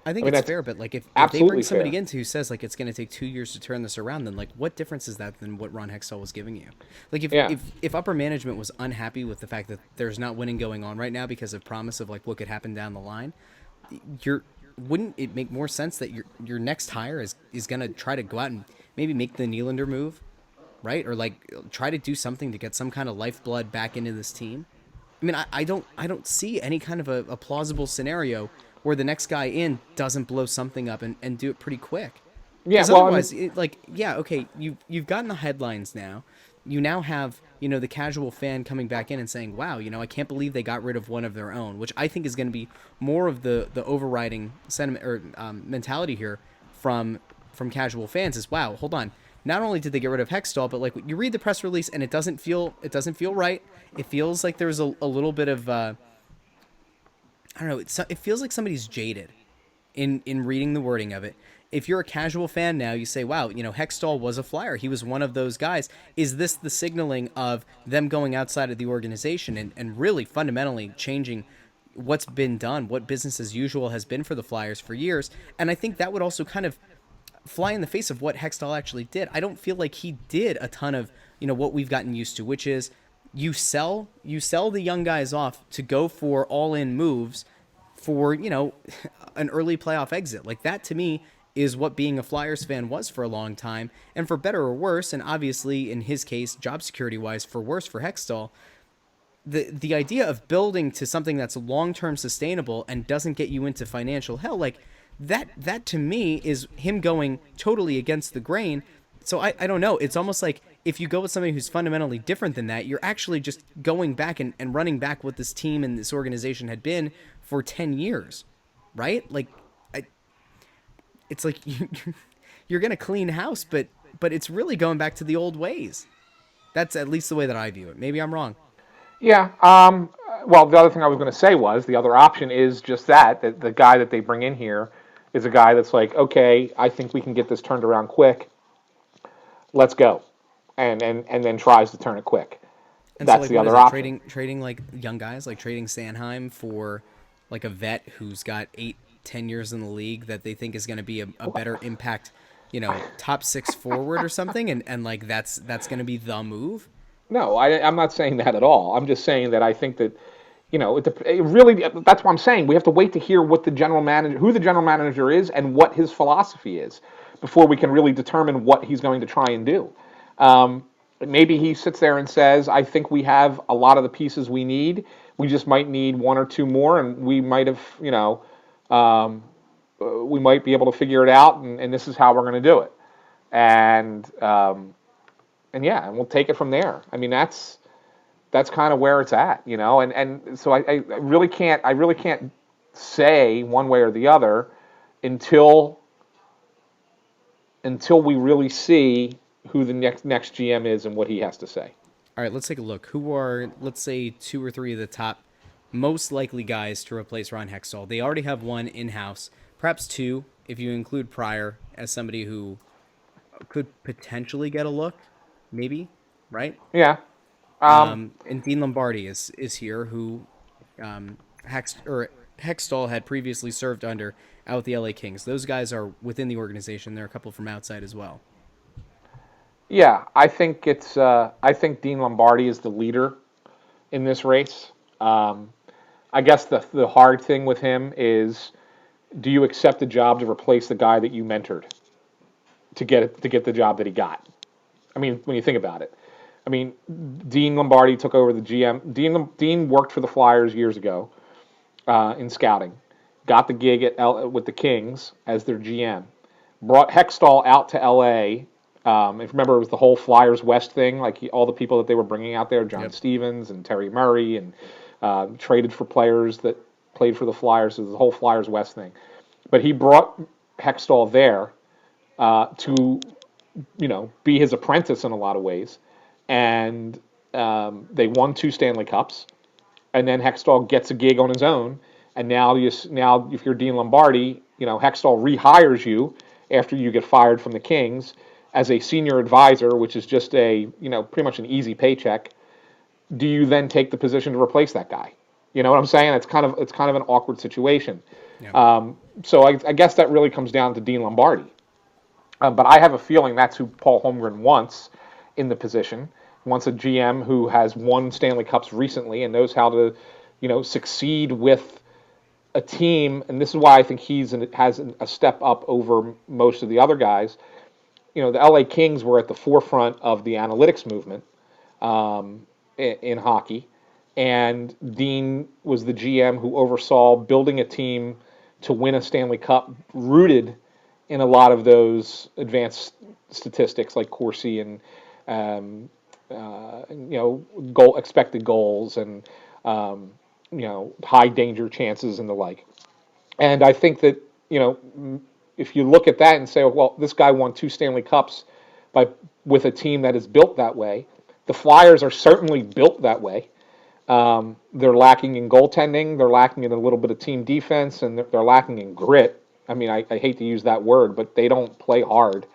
I think it's fair, but like if they bring somebody in who says like it's going to take 2 years to turn this around, then like what difference is that than what Ron Hextall was giving you? Like if upper management was unhappy with the fact that there's not winning going on right now because of promise of like what could happen down the line, wouldn't it make more sense that your next hire is going to try to go out and maybe make the Nylander move, right? Or like try to do something to get some kind of lifeblood back into this team? I mean, I don't see any kind of a plausible scenario where the next guy in doesn't blow something up and do it pretty quick. Yeah, well, otherwise, okay, you've gotten the headlines now. You now have, the casual fan coming back in and saying, wow, I can't believe they got rid of one of their own, which I think is going to be more of the overriding sentiment or mentality here from casual fans is, wow, hold on. Not only did they get rid of Hextall, but like you read the press release and it doesn't feel right. It feels like there's a little bit of, I don't know. It feels like somebody's jaded in reading the wording of it. If you're a casual fan now, you say, wow, Hextall was a Flyer. He was one of those guys. Is this the signaling of them going outside of the organization and really fundamentally changing what's been done, what business as usual has been for the Flyers for years? And I think that would also kind of fly in the face of what Hextall actually did. I don't feel like he did a ton of, what we've gotten used to, which is you sell the young guys off to go for all-in moves for, an early playoff exit. Like that to me is what being a Flyers fan was for a long time. And for better or worse, and obviously in his case, job security wise, for worse for Hextall, the idea of building to something that's long-term sustainable and doesn't get you into financial hell, like that to me is him going totally against the grain. So I don't know. It's almost like if you go with somebody who's fundamentally different than that, you're actually just going back and running back what this team and this organization had been for 10 years, right? Like, it's like you're going to clean house, but it's really going back to the old ways. That's at least the way that I view it. Maybe I'm wrong. Yeah. Well, the other thing I was going to say was the other option is just that the guy that they bring in here is a guy that's like, okay, I think we can get this turned around quick. Let's go, and then tries to turn it quick. And that's so, like, the other option. Trading like young guys, like trading Sanheim for like a vet who's got 8-10 years in the league that they think is going to be a better impact, top 6 forward or something, and like that's going to be the move. No, I'm not saying that at all. I'm just saying that I think that, it really, that's what I'm saying. We have to wait to hear who the general manager is and what his philosophy is before we can really determine what he's going to try and do. Maybe he sits there and says, I think we have a lot of the pieces we need. We just might need 1 or 2 more, and we might have, we might be able to figure it out, and this is how we're going to do it. And yeah, and we'll take it from there. I mean, that's kind of where it's at, And so I really can't say one way or the other until we really see who the next GM is and what he has to say. All right, let's take a look. Who are, let's say, two or three of the top most likely guys to replace Ron Hextall? They already have one in house, perhaps two, if you include Pryor as somebody who could potentially get a look, maybe, right? Yeah. And Dean Lombardi is here, who Hextall had previously served under out with the LA Kings. Those guys are within the organization. There are a couple from outside as well. Yeah, I think Dean Lombardi is the leader in this race. I guess the hard thing with him is, do you accept the job to replace the guy that you mentored to get the job that he got? I mean, when you think about it, I mean, Dean Lombardi took over the GM. Dean worked for the Flyers years ago in scouting, got the gig with the Kings as their GM, brought Hextall out to LA. If remember, it was the whole Flyers West thing, like all the people that they were bringing out there, John Stevens and Terry Murray, and traded for players that played for the Flyers. It was the whole Flyers West thing. But he brought Hextall there to, be his apprentice in a lot of ways. And they won 2 Stanley Cups. And then Hextall gets a gig on his own. And now if you're Dean Lombardi, Hextall rehires you after you get fired from the Kings as a senior advisor, which is just pretty much an easy paycheck. Do you then take the position to replace that guy? You know what I'm saying? It's kind of an awkward situation. Yeah. So I guess that really comes down to Dean Lombardi. But I have a feeling that's who Paul Holmgren wants in the position. He wants a GM who has won Stanley Cups recently and knows how to, succeed with a team. And this is why I think has a step up over most of the other guys. The LA Kings were at the forefront of the analytics movement in hockey, and Dean was the GM who oversaw building a team to win a Stanley Cup, rooted in a lot of those advanced statistics like Corsi and expected goals and high danger chances and the like. And I think that if you look at that and say, well, this guy won 2 Stanley Cups with a team that is built that way. The Flyers are certainly built that way. They're lacking in goaltending. They're lacking in a little bit of team defense, and they're lacking in grit. I mean, I hate to use that word, but they don't play hard.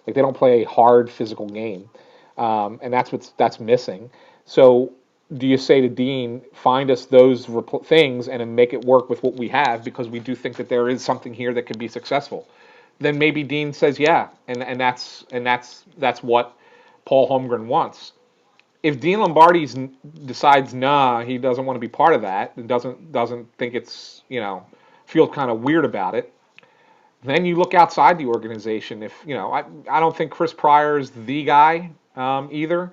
Like, they don't play a hard physical game, and that's missing. So, do you say to Dean, find us those things and make it work with what we have, because we do think that there is something here that could be successful? Then maybe Dean says yeah, and that's what Paul Holmgren wants. If Dean Lombardi decides nah, he doesn't want to be part of that, and doesn't think it's feels kind of weird about it, then you look outside the organization. If I don't think Chris Pryor is the guy either.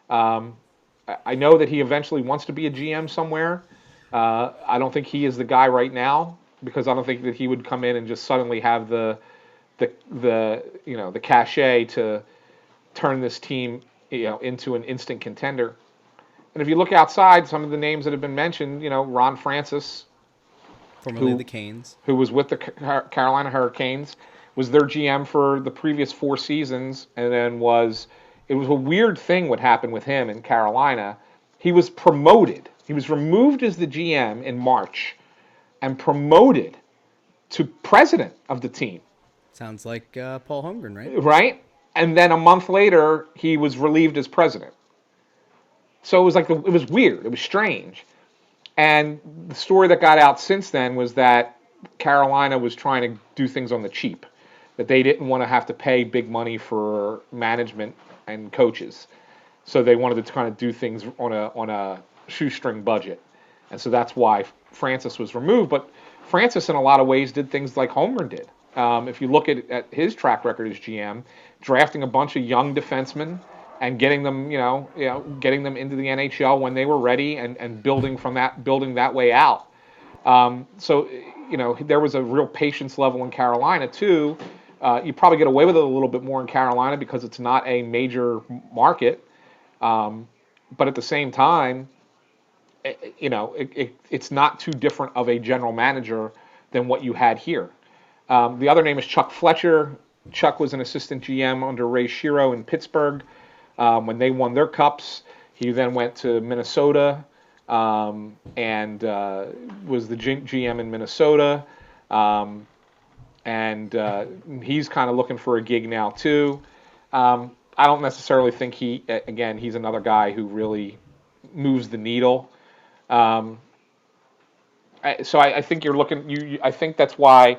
I know that he eventually wants to be a GM somewhere. I don't think he is the guy right now, because I don't think that he would come in and just suddenly have the cachet to turn this team into an instant contender. And if you look outside, some of the names that have been mentioned, Ron Francis, Formerly the Canes, who was with the Carolina Hurricanes, was their GM for the previous 4 seasons, and then it was a weird thing what happened with him in Carolina. He was promoted. He was removed as the GM in March and promoted to president of the team. Sounds like Paul Holmgren, right? Right? And then a month later, he was relieved as president. So it was it was weird. It was strange. And the story that got out since then was that Carolina was trying to do things on the cheap, that they didn't want to have to pay big money for management and coaches. So they wanted to kind of do things on a shoestring budget. And so that's why Francis was removed. But Francis, in a lot of ways, did things like Holmgren did. If you look at his track record as GM, drafting a bunch of young defensemen and getting them, getting them into the NHL when they were ready, and building that way out. So there was a real patience level in Carolina too. You probably get away with it a little bit more in Carolina because it's not a major market. But at the same time, it's not too different of a general manager than what you had here. The other name is Chuck Fletcher. Chuck was an assistant GM under Ray Shero in Pittsburgh when they won their cups. He then went to Minnesota and was the GM in Minnesota. And he's kind of looking for a gig now too. I don't necessarily think he's another guy who really moves the needle. So I think you're looking. I think that's why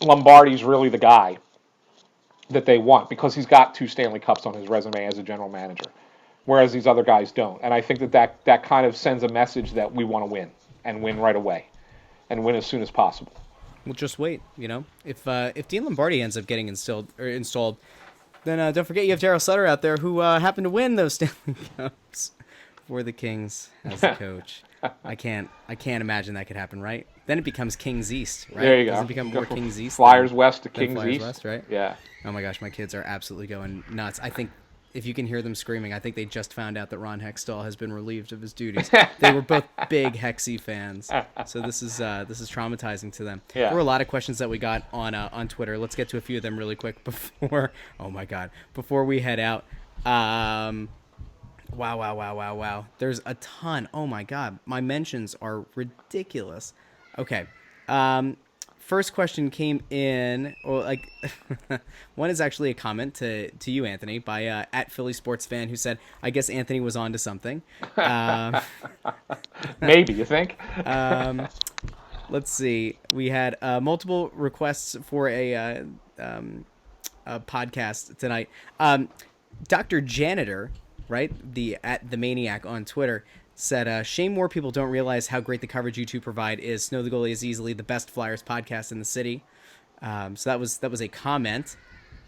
Lombardi's really the guy that they want because he's got 2 Stanley Cups on his resume as a general manager, whereas these other guys don't. And I think that kind of sends a message that we want to win and win right away, and win as soon as possible. We'll just wait. If Dean Lombardi ends up getting installed, then don't forget you have Daryl Sutter out there who happened to win those Stanley Cups for the Kings as the coach. I can't imagine that could happen, right? Then it becomes Kings East, right? There you go. Does it become more Kings East? Flyers West to Kings Flyers East. West, right? Yeah. Oh my gosh, my kids are absolutely going nuts. I think if you can hear them screaming, I think they just found out that Ron Hextall has been relieved of his duties. They were both big Hexy fans, so this is traumatizing to them. Yeah. There were a lot of questions that we got on Twitter. Let's get to a few of them really quick before we head out. Wow. There's a ton. Oh my God. My mentions are ridiculous. Okay. First question came in, one is actually a comment to you, Anthony, by at Philly Sports Fan, who said, I guess Anthony was on to something. Maybe, you think? Let's see. We had multiple requests for a podcast tonight. Dr. Janitor, right? At the Maniac on Twitter said, shame more people don't realize how great the coverage you two provide is. Snow the Goalie is easily the best Flyers podcast in the city. So that was a comment.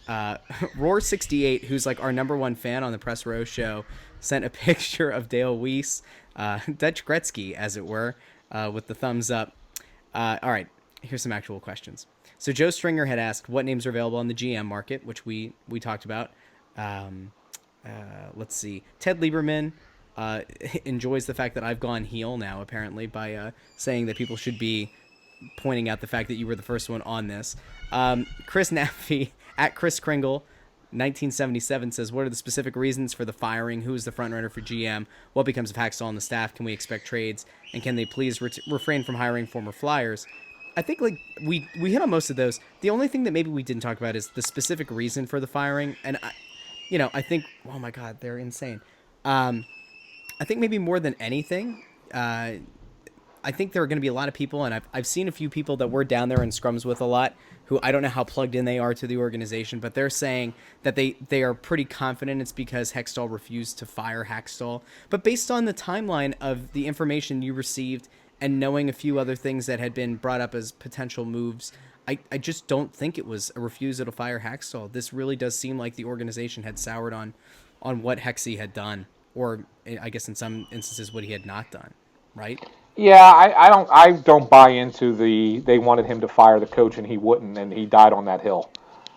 Roar68, who's like our number one fan on the Press Row show, sent a picture of Dale Weiss, Dutch Gretzky, as it were, with the thumbs up. All right, here's some actual questions. So Joe Stringer had asked what names are available on the GM market, which we talked about. Let's see. Ted Lieberman enjoys the fact that I've gone heel now, apparently, by saying that people should be pointing out the fact that you were the first one on this. Chris Naffy, at Chris Kringle, 1977, says, what are the specific reasons for the firing? Who is the frontrunner for GM? What becomes of Hextall on the staff? Can we expect trades? And can they please refrain from hiring former Flyers? I think we hit on most of those. The only thing that maybe we didn't talk about is the specific reason for the firing. And, I think, oh my God, they're insane. I think maybe more than anything, I think there are going to be a lot of people, and I've seen a few people that we're down there in scrums with a lot, who I don't know how plugged in they are to the organization, but they're saying that they are pretty confident it's because Hextall refused to fire Hextall. But based on the timeline of the information you received and knowing a few other things that had been brought up as potential moves, I just don't think it was a refusal to fire Hextall. This really does seem like the organization had soured on what Hexy had done, or I guess in some instances what he had not done, right? Yeah, I don't buy into they wanted him to fire the coach and he wouldn't, and he died on that hill.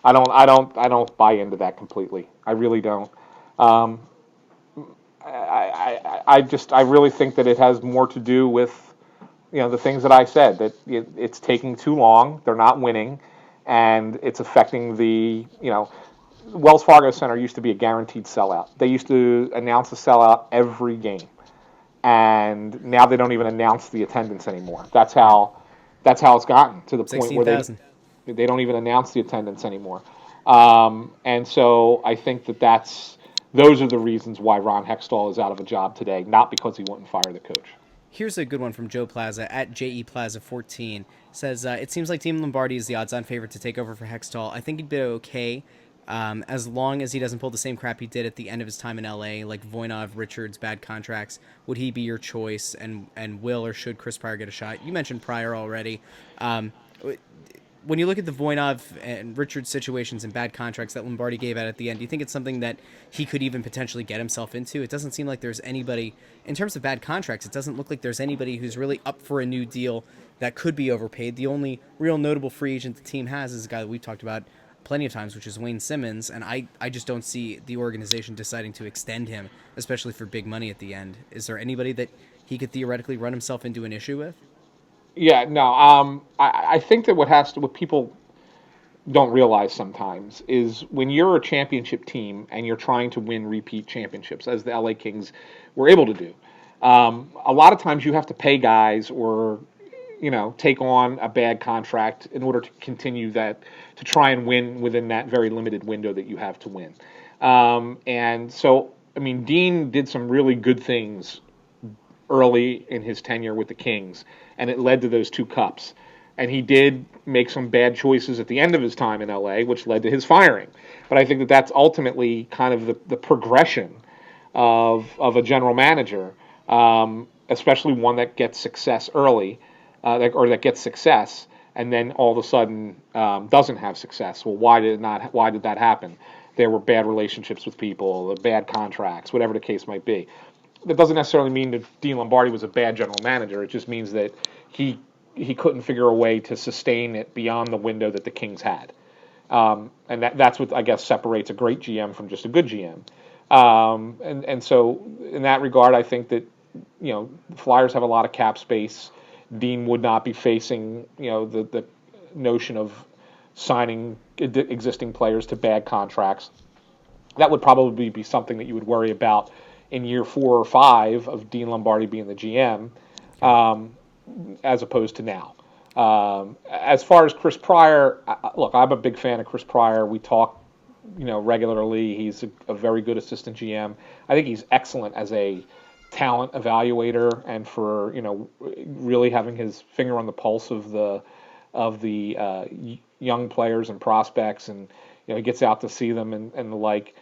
I don't buy into that completely. I really don't. I really think that it has more to do with the things that I said, that it's taking too long, they're not winning, and it's affecting the Wells Fargo Center used to be a guaranteed sellout. They used to announce a sellout every game. And now they don't even announce the attendance anymore. That's how it's gotten to the point where they don't even announce the attendance anymore. And so I think those are the reasons why Ron Hextall is out of a job today, not because he wouldn't fire the coach. Here's a good one from Joe Plaza at JEPlaza14. Says, it seems like Team Lombardi is the odds-on favorite to take over for Hextall. I think he'd be okay as long as he doesn't pull the same crap he did at the end of his time in LA, like Voinov, Richards, bad contracts. Would he be your choice? And will or should Chris Pryor get a shot? You mentioned Pryor already. when you look at the Voinov and Richard situations and bad contracts that Lombardi gave out at the end, do you think it's something that he could even potentially get himself into? It doesn't seem like there's anybody, in terms of bad contracts, it doesn't look like there's anybody who's really up for a new deal that could be overpaid. The only real notable free agent the team has is a guy that we've talked about plenty of times, which is Wayne Simmons, and I just don't see the organization deciding to extend him, especially for big money at the end. Is there anybody that he could theoretically run himself into an issue with? Yeah, no. I think that what people don't realize sometimes is when you're a championship team and you're trying to win repeat championships, as the LA Kings were able to do. A lot of times you have to pay guys or take on a bad contract in order to continue that to try and win within that very limited window that you have to win. And so, I mean, Dean did some really good things early in his tenure with the Kings, and it led to those two cups. And he did make some bad choices at the end of his time in LA, which led to his firing. But I think that that's ultimately kind of the progression of a general manager, especially one that gets success early, or that gets success and then all of a sudden doesn't have success. Well, why did not? Why did that happen? There were bad relationships with people, bad contracts, whatever the case might be. That doesn't necessarily mean that Dean Lombardi was a bad general manager. It just means that he couldn't figure a way to sustain it beyond the window that the Kings had. And that's what I guess separates a great GM from just a good GM. And so in that regard, I think that the Flyers have a lot of cap space. Dean would not be facing the notion of signing existing players to bad contracts. That would probably be something that you would worry about in year 4 or 5 of Dean Lombardi being the GM, as opposed to now. As far as Chris Pryor, look, I'm a big fan of Chris Pryor. We talk, regularly. He's a very good assistant GM. I think he's excellent as a talent evaluator and for really having his finger on the pulse of the young players and prospects, and he gets out to see them and the like.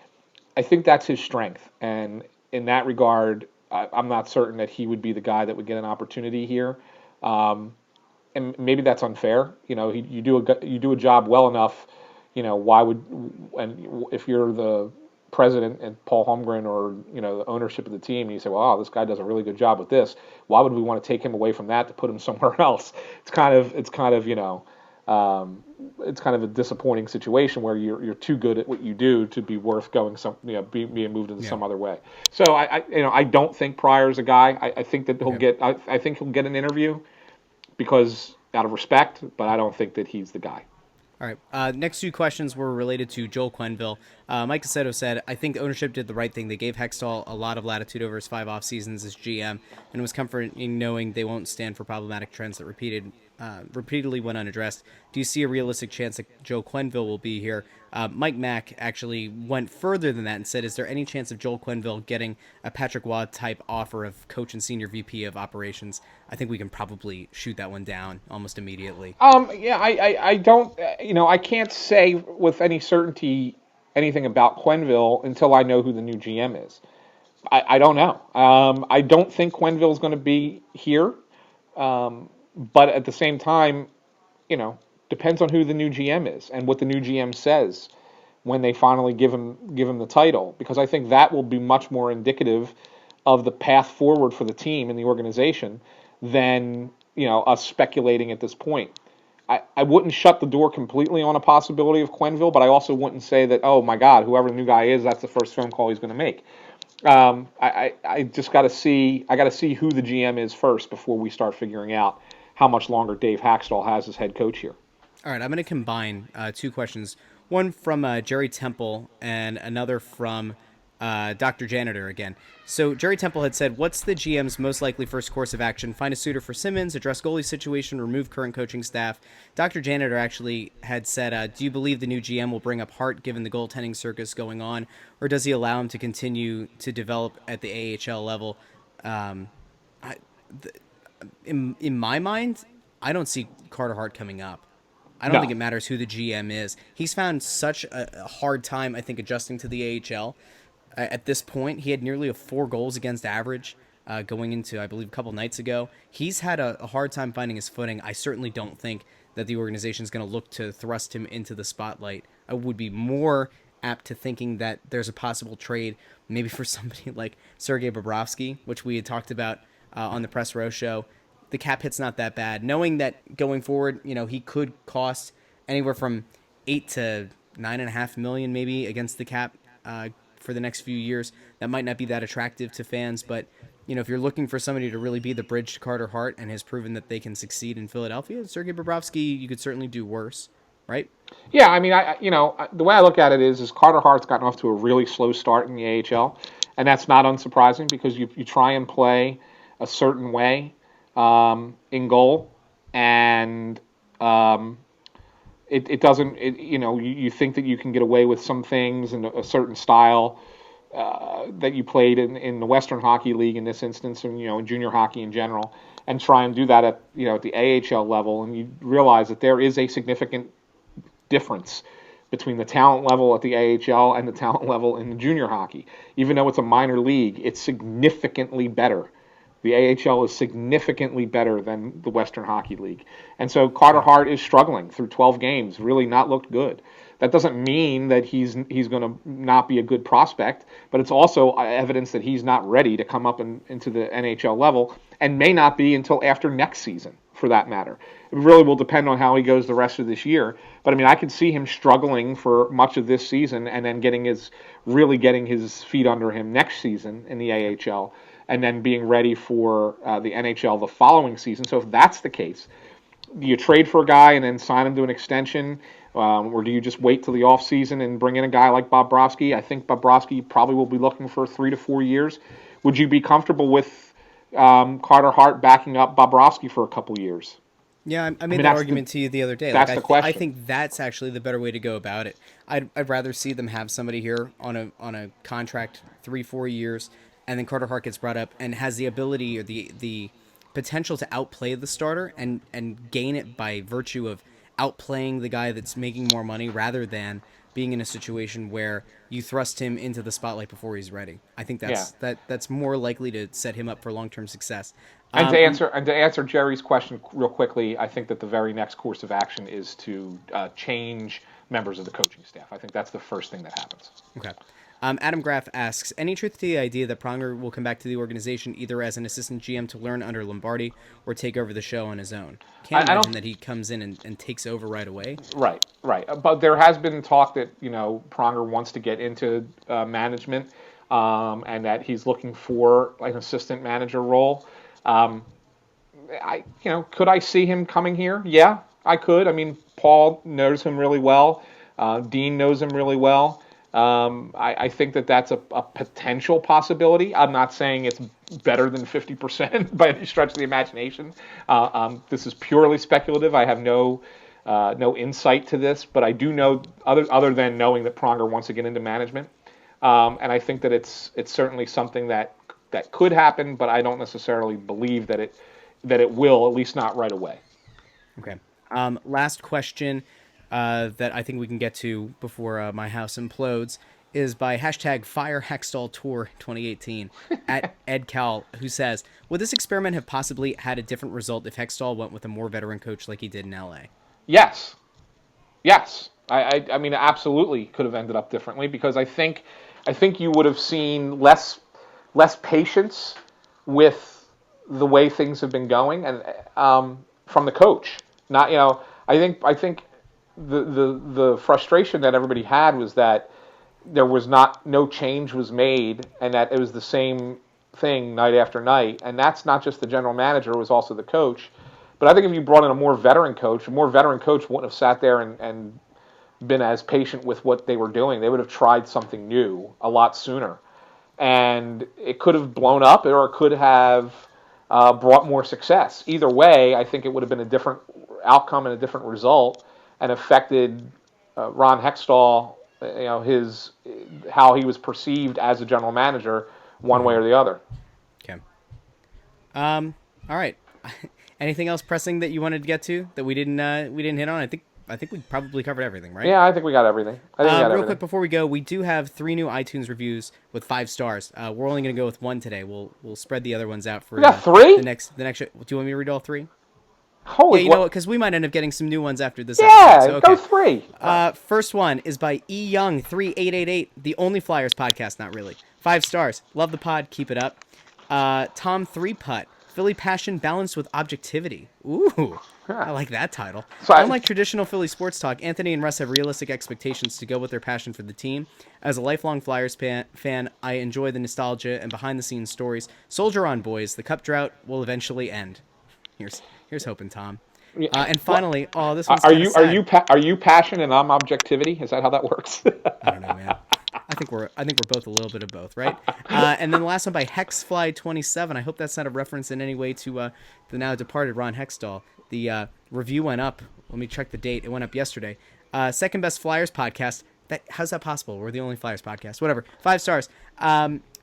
I think that's his strength, and in that regard, I'm not certain that he would be the guy that would get an opportunity here. And maybe that's unfair. You do a job well enough. Why would, and if you're the president and Paul Holmgren or the ownership of the team, and you say, well, oh, this guy does a really good job with this. Why would we want to take him away from that to put him somewhere else? It's kind of it's kind of a disappointing situation where you're too good at what you do to be worth going being moved into some other way. So I don't think Pryor's a guy. I think that I think he'll get an interview because out of respect, but I don't think that he's the guy. All right. Next two questions were related to Joel Quenneville. Mike Cassetto said, I think ownership did the right thing. They gave Hextall a lot of latitude over his 5 off seasons as GM, and it was comforting knowing they won't stand for problematic trends that repeatedly went unaddressed. Do you see a realistic chance that Joe Quenneville will be here? Mike Mack actually went further than that and said, is there any chance of Joel Quenneville getting a Patrick Waugh type offer of coach and senior VP of operations? I think we can probably shoot that one down almost immediately. Yeah, I don't, I can't say with any certainty anything about Quenneville until I know who the new GM is. I don't know. I don't think Quenneville is going to be here. But at the same time, depends on who the new GM is and what the new GM says when they finally give him the title, because I think that will be much more indicative of the path forward for the team and the organization than us speculating at this point. I wouldn't shut the door completely on a possibility of Quenneville, but I also wouldn't say that, oh my God, whoever the new guy is, that's the first phone call he's going to make. I just got to see. I got to see who the GM is first before we start figuring out how much longer Dave Hextall has as head coach here. All right, I'm going to combine two questions. One from Jerry Temple and another from Dr. Janitor again. So Jerry Temple had said, what's the GM's most likely first course of action? Find a suitor for Simmons, address goalie situation, remove current coaching staff. Dr. Janitor actually had said, do you believe the new GM will bring up Hart given the goaltending circus going on, or does he allow him to continue to develop at the AHL level? In my mind, I don't see Carter Hart coming up. I don't think it matters who the GM is. He's found such a hard time, I think, adjusting to the AHL. At this point, he had nearly a 4 goals against average going into, I believe, a couple nights ago. He's had a hard time finding his footing. I certainly don't think that the organization is going to look to thrust him into the spotlight. I would be more apt to thinking that there's a possible trade maybe for somebody like Sergei Bobrovsky, which we had talked about on the Press Row show. The cap hit's not that bad. Knowing that going forward, he could cost anywhere from 8 to 9.5 million maybe against the cap for the next few years. That might not be that attractive to fans, but if you're looking for somebody to really be the bridge to Carter Hart and has proven that they can succeed in Philadelphia, Sergei Bobrovsky, you could certainly do worse, right? Yeah, I mean, the way I look at it is Carter Hart's gotten off to a really slow start in the AHL, and that's not unsurprising because you try and play a certain way in goal, and it doesn't. You think that you can get away with some things in a certain style that you played in the Western Hockey League in this instance, and in junior hockey in general, and try and do that at the AHL level, and you realize that there is a significant difference between the talent level at the AHL and the talent level in the junior hockey. Even though it's a minor league, it's significantly better. The AHL is significantly better than the Western Hockey League. And so Carter Hart is struggling through 12 games, really not looked good. That doesn't mean that he's going to not be a good prospect, but it's also evidence that he's not ready to come up into the NHL level and may not be until after next season, for that matter. It really will depend on how he goes the rest of this year. But I mean, I could see him struggling for much of this season and then getting his feet under him next season in the AHL and then being ready for the NHL the following season. So if that's the case, do you trade for a guy and then sign him to an extension? Or do you just wait till the offseason and bring in a guy like Bobrovsky? I think Bobrovsky probably will be looking for 3 to 4 years. Would you be comfortable with Carter Hart backing up Bobrovsky for a couple years? Yeah, I made that argument to you the other day. That's the question. I think that's actually the better way to go about it. I'd rather see them have somebody here on a contract 3-4 years, and then Carter Hart gets brought up and has the ability or the potential to outplay the starter and gain it by virtue of outplaying the guy that's making more money rather than being in a situation where you thrust him into the spotlight before he's ready. I think that's more likely to set him up for long-term success. And to answer Jerry's question real quickly, I think that the very next course of action is to change members of the coaching staff. I think that's the first thing that happens. Okay. Adam Graff asks, any truth to the idea that Pronger will come back to the organization either as an assistant GM to learn under Lombardi or take over the show on his own? Can't imagine that he comes in and takes over right away. Right. But there has been talk that, Pronger wants to get into management and that he's looking for like an assistant manager role. Could I see him coming here? Yeah, I could. I mean, Paul knows him really well. Dean knows him really well. I think that that's a potential possibility. I'm not saying it's better than 50% by any stretch of the imagination. This is purely speculative. I have no insight to this, but I do know other than knowing that Pronger wants to get into management, and I think that it's certainly something that could happen, but I don't necessarily believe that it will, at least not right away. Okay. Last question that I think we can get to before my house implodes is by hashtag Fire Hextall Tour 2018 at Ed Cal, who says, would this experiment have possibly had a different result if Hextall went with a more veteran coach like he did in LA? Yes. I mean, it absolutely could have ended up differently because I think you would have seen less patience with the way things have been going and from the coach. Not, I think the frustration that everybody had was that there was no change was made and that it was the same thing night after night. And that's not just the general manager, it was also the coach. But I think if you brought in a more veteran coach wouldn't have sat there and been as patient with what they were doing. They would have tried something new a lot sooner. And it could have blown up or it could have brought more success. Either way, I think it would have been a different outcome and a different result and affected Ron Hextall, how he was perceived as a general manager one way or the other. Okay. All right. Anything else pressing that you wanted to get to that we didn't hit on? I think we probably covered everything, right? Yeah, I think we got everything. Real quick before we go, we do have 3 new iTunes reviews with 5 stars. We're only going to go with 1 today. We'll spread the other ones out for we got 3? the next show. Do you want me to read all 3? Holy you know what? Because we might end up getting some new ones after this episode. So, go 3. First one is by E Young 3888, the Only Flyers podcast. Not really. 5 stars. Love the pod. Keep it up. Tom 3 Putt. Philly passion balanced with objectivity. Ooh, I like that title. So unlike traditional Philly sports talk, Anthony and Russ have realistic expectations to go with their passion for the team. As a lifelong Flyers fan, I enjoy the nostalgia and behind-the-scenes stories. Soldier on, boys. The cup drought will eventually end. Here's hoping, Tom. And finally, this one's are sad. are you passion and I'm objectivity? Is that how that works? I don't know, man. I think we're both a little bit of both, right? And then the last one by Hexfly27. I hope that's not a reference in any way to the now departed Ron Hextall. The review went up. Let me check the date. It went up yesterday. Second best Flyers podcast. How's that possible? We're the only Flyers podcast. Whatever. 5 stars.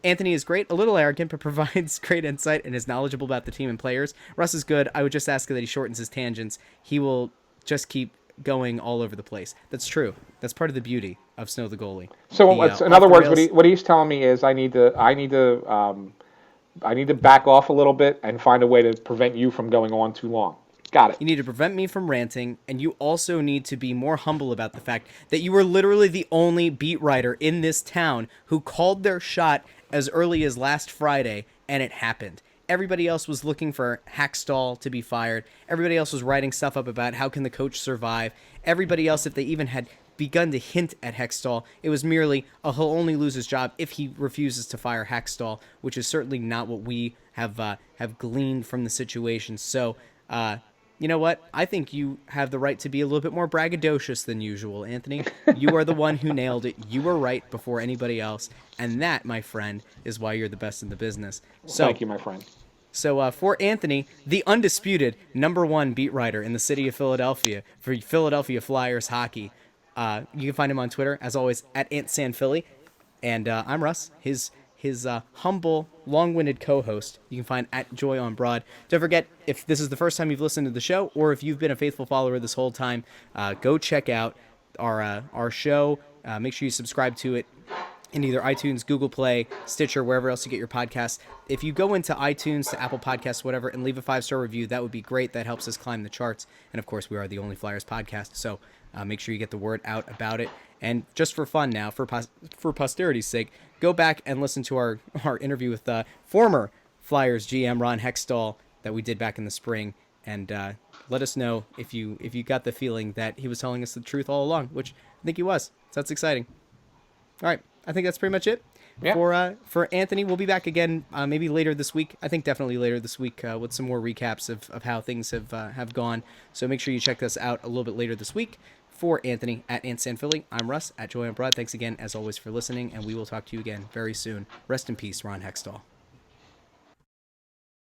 Anthony is great, a little arrogant, but provides great insight and is knowledgeable about the team and players. Russ is good. I would just ask that he shortens his tangents. He will just keep going all over the place. That's true. That's part of the beauty of Snow the Goalie. So, in other words, what he's telling me is I need to back off a little bit and find a way to prevent you from going on too long. Got it. You need to prevent me from ranting, and you also need to be more humble about the fact that you were literally the only beat writer in this town who called their shot as early as last Friday, and it happened. Everybody else was looking for Hextall to be fired. Everybody else was writing stuff up about how can the coach survive. Everybody else, if they even had begun to hint at Hextall, it was merely, he'll only lose his job if he refuses to fire Hextall, which is certainly not what we have gleaned from the situation. So, you know what? I think you have the right to be a little bit more braggadocious than usual, Anthony. You are the one who nailed it. You were right before anybody else. And that, my friend, is why you're the best in the business. So, thank you, my friend. So for Anthony, the undisputed #1 beat writer in the city of Philadelphia for Philadelphia Flyers hockey, you can find him on Twitter, as always, at @SanFilly. And I'm Russ, his humble, long-winded co-host. You can find @JoyOnBroad. Don't forget, if this is the first time you've listened to the show, or if you've been a faithful follower this whole time, go check out our show. Make sure you subscribe to it in either iTunes, Google Play, Stitcher, wherever else you get your podcasts. If you go into iTunes, to Apple Podcasts, whatever, and leave a 5-star review, that would be great. That helps us climb the charts. And, of course, we are the Only Flyers podcast, so make sure you get the word out about it. And just for fun now, for posterity's sake, go back and listen to our interview with former Flyers GM Ron Hextall that we did back in the spring, and let us know if you got the feeling that he was telling us the truth all along, which I think he was. So that's exciting. All right, I think that's pretty much it. Yeah. For Anthony, we'll be back again maybe later this week. I think definitely later this week with some more recaps of how things have gone. So make sure you check us out a little bit later this week. For Anthony at @SanFilly, I'm Russ at Joy on Broad. Thanks again, as always, for listening, and we will talk to you again very soon. Rest in peace, Ron Hextall.